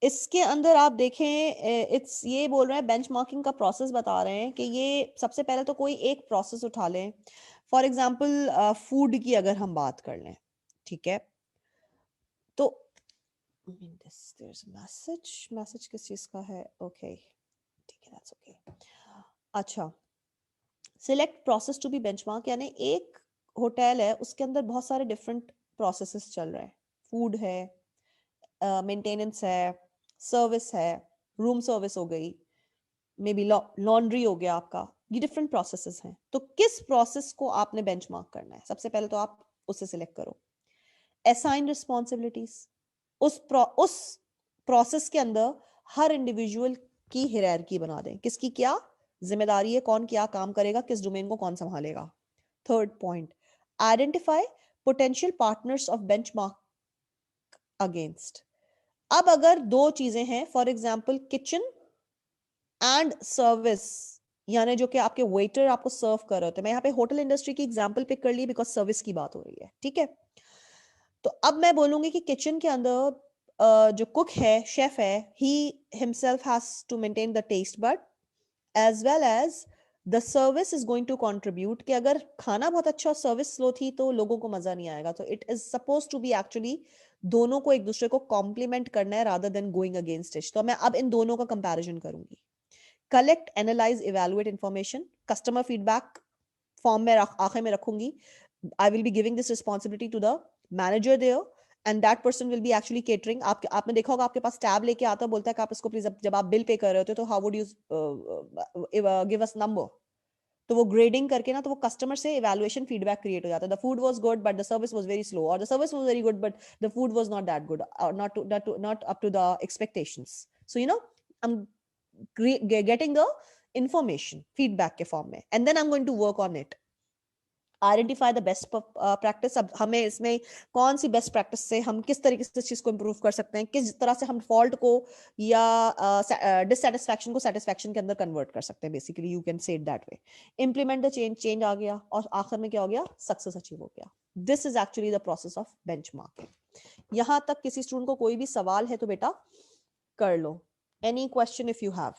इसके अंदर आप देखें, इट्स ये बोल रहे हैं बेंचमार्किंग का प्रोसेस बता रहे हैं कि ये सबसे पहले तो कोई एक प्रोसेस उठा लें। फॉर एग्जांपल फूड की अगर हम बात कर लें, ठीक है, तो मैसेज मैसेज किस चीज का है? ओके, ठीक है, दैट्स ओके। अच्छा, select process to be benchmark यानी एक होटल है, उसके अंदर बहुत सारे डिफरेंट प्रोसेसेस चल रहे हैं। फूड है, मेंटेनेंस है, सर्विस है, रूम सर्विस हो गई, मे बी लॉन्ड्री हो गया आपका, ये डिफरेंट प्रोसेसेस हैं। तो किस प्रोसेस को आपने बेंचमार्क करना है? सबसे पहले तो आप उसे सिलेक्ट करो। असाइन रिस्पॉन्सिबिलिटीज, उस प्रोसेस के अंदर हर इंडिविजुअल की हियरार्की बना दें, किसकी क्या जिम्मेदारी है, कौन क्या काम करेगा, किस डोमेन को कौन संभालेगा। Third point, identify potential partners of benchmark against. अब अगर दो चीजें हैं, for example kitchen and service, यानी जो कि आपके वेटर आपको सर्व कर रहे होते हैं। मैं यहाँ पे होटल इंडस्ट्री की एग्जांपल पिक कर ली बिकॉज सर्विस की बात हो रही है, ठीक है। तो अब मैं बोलूंगी कि किचन के अंदर जो कुक है, शेफ है, he himself has to maintain the taste but as well as the service is going to contribute. कि अगर खाना बहुत अच्छा और सर्विस स्लो थी तो लोगों को मजा नहीं आएगा। तो it is suppose to be actually दोनों को एक दूसरे को कॉम्प्लीमेंट करना है rather than going against it. तो मैं अब इन दोनों का कंपैरिजन करूंगी। Collect, analyse, evaluate information, customer feedback form में आखिर में रखूंगी। I will be giving this responsibility to the manager there and that person will be actually catering. आपने देखा होगा आपके पास टैब लेके आता है, बोलता है कि आप इसको प्लीज, जब आप बिल पे कर रहे होते हो तो how would you give us number. तो वो ग्रेडिंग करके ना, तो वो कस्टमर से इवैल्यूएशन फीडबैक क्रिएट हो जाता है। The food was good but the service was very slow, और the service was very good but the food was not that good, और not up to the expectations. So you know, I am getting the information feedback के form में, and then I am going to work on it. Identify the best practice. अब हमें इसमें कौन सी best practice से हम किस तरीके से इस चीज को इंप्रूव कर सकते हैं, किस तरह से हम फॉल्ट को या डिससेटिस्फैक्शन को सेटिस्फैक्शन के अंदर कन्वर्ट कर सकते हैं। Basically you can say it that way. Implement the change, change आ गया, और आखिर में क्या हो गया? सक्सेस अचीव हो गया। This is actually the process of benchmarking. यहां तक किसी स्टूडेंट को कोई भी सवाल है तो बेटा कर लो। Any question if you have?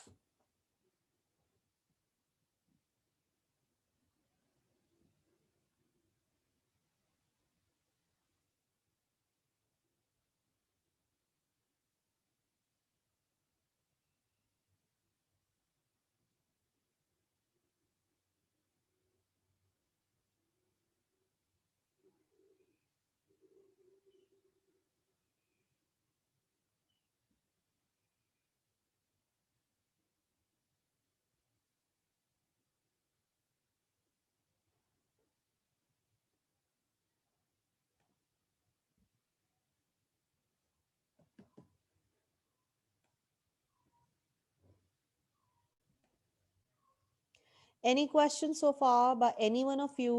Any questions so far by any one of you?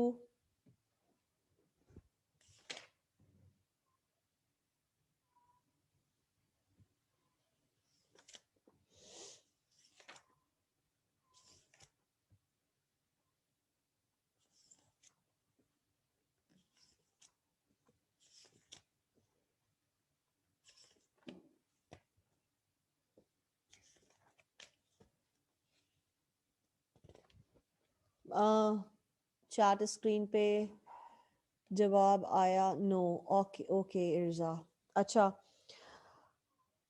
Chat screen पे जवाब आया नो। ओके ओके इर्जा, अच्छा।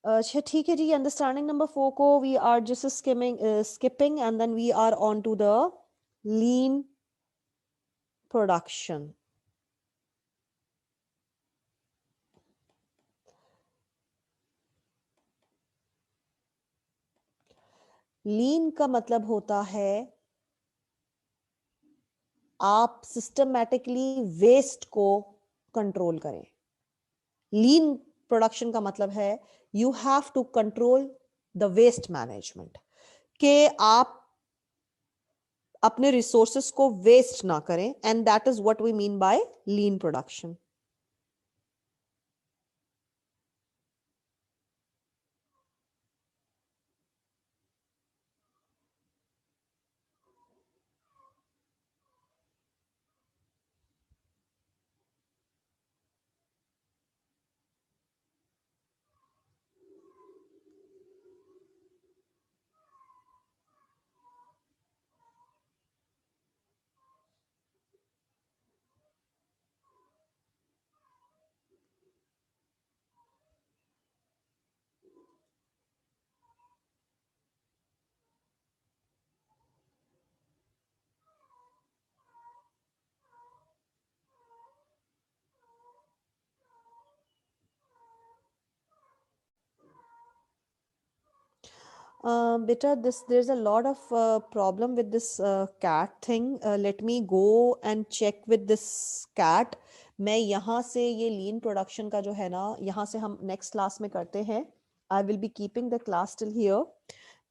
अच्छा ठीक है जी, अंडरस्टैंडिंग नंबर 4 को we are just skipping and then we are on to the lean production. Lean का मतलब होता है आप सिस्टमैटिकली वेस्ट को कंट्रोल करें. लीन प्रोडक्शन का मतलब है you have to control the waste management, कि आप अपने रिसोर्सेस को वेस्ट ना करें, and that is what we mean by lean production. Beta, this there's a lot of problem with this cat thing. Let me go and check with this cat. मैं यहाँ से ये lean production का जो है ना, यहाँ से हम next class में करते हैं. I will be keeping the class till here.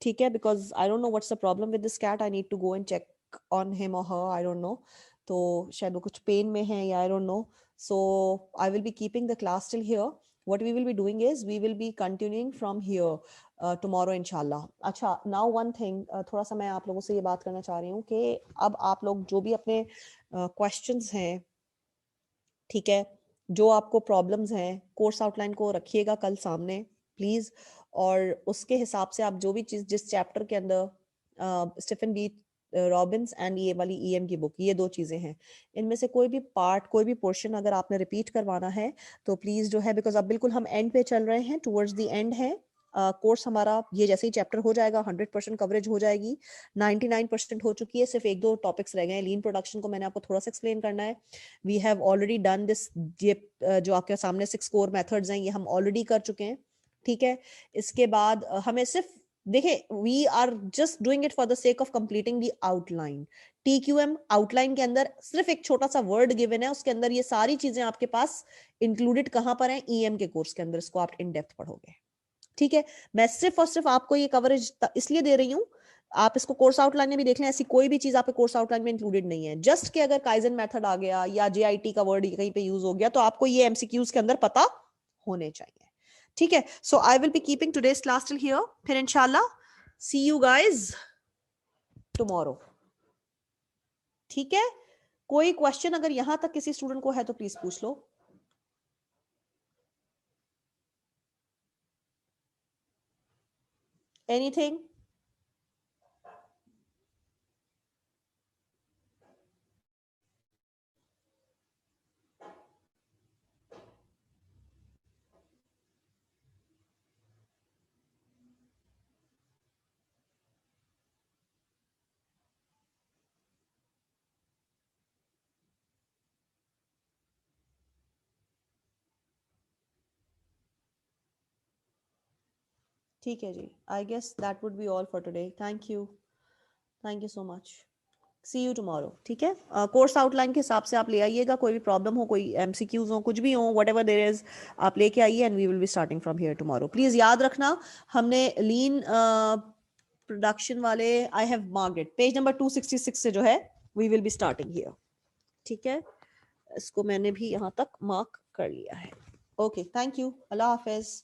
ठीक है, because I don't know what's the problem with this cat. I need to go and check on him or her. I don't know. तो शायद वो कुछ pen में है या I don't know. So I will be keeping the class till here. What we will be doing is we will be continuing from here. Tomorrow इंशाल्लाह. अच्छा, now one thing, थोड़ा सा मैं आप लोगों से ये बात करना चाह रही हूँ कि अब आप लोग जो भी अपने क्वेश्चंस हैं, ठीक है, जो आपको प्रॉब्लम्स हैं, कोर्स आउटलाइन को रखिएगा कल सामने प्लीज, और उसके हिसाब से आप जो भी चीज जिस चैप्टर के अंदर स्टीफन बी रॉबिन्स एंड ये वाली ईएम की बुक, ये दो चीजें हैं, इनमें से कोई भी पार्ट, कोई भी पोर्शन अगर आपने रिपीट करवाना है तो प्लीज जो है, बिकॉज अब बिल्कुल हम एंड पे चल रहे हैं, टुवर्ड्स द एंड है कोर्स हमारा. ये जैसे ही चैप्टर हो जाएगा 100% कवरेज हो जाएगी. 99% हो चुकी है, सिर्फ एक दो टॉपिक्स रह गए हैं. लीन प्रोडक्शन को मैंने आपको थोड़ा सा एक्सप्लेन करना है. We have already done this. ये जो आपके सामने 6 कोर मेथड्स हैं ये हम ऑलरेडी कर चुके हैं. ठीक है, इसके बाद हमें सिर्फ देखिए, we are just doing it for the sake of completing the outline. TQM outline के अंदर सिर्फ एक छोटा सा वर्ड गिवन है, उसके अंदर ये सारी चीजें आपके पास इंक्लूडेड कहां पर हैं? EM के कोर्स के अंदर. इसको आप इन डेप्थ पढ़ोगे. ठीक है, मैं सिर्फ और सिर्फ आपको ये कवरेज इसलिए दे रही हूँ, आप इसको कोर्स आउटलाइन में भी देख लें, ऐसी कोई भी चीज आपके कोर्स आउटलाइन में इंक्लूडेड नहीं है. जस्ट कि अगर काइजन मेथड आ गया या JIT का वर्ड कहीं पे यूज हो गया तो आपको ये MCQs के अंदर पता होने चाहिए. ठीक है, so I will be keeping today's class till here. फिर इंशाल्लाह सी यू गाइज टुमारो. ठीक है, कोई क्वेश्चन अगर यहां तक किसी स्टूडेंट को है तो प्लीज पूछ लो. एनीथिंग? ठीक है जी, I guess that would be all for today. Thank you so much. See you tomorrow. ठीक है, कोर्स आउटलाइन के हिसाब से आप ले आइएगा. कोई भी प्रॉब्लम हो, कोई MCQs हो, कुछ भी हो, वट एवर देर इज, आप लेके आइए and we will be starting from here tomorrow. Please याद रखना, हमने लीन प्रोडक्शन वाले, I have marked page number 266 से जो है we will be starting here. ठीक है, इसको मैंने भी यहाँ तक मार्क कर लिया है. Okay, thank you. Allah Hafiz.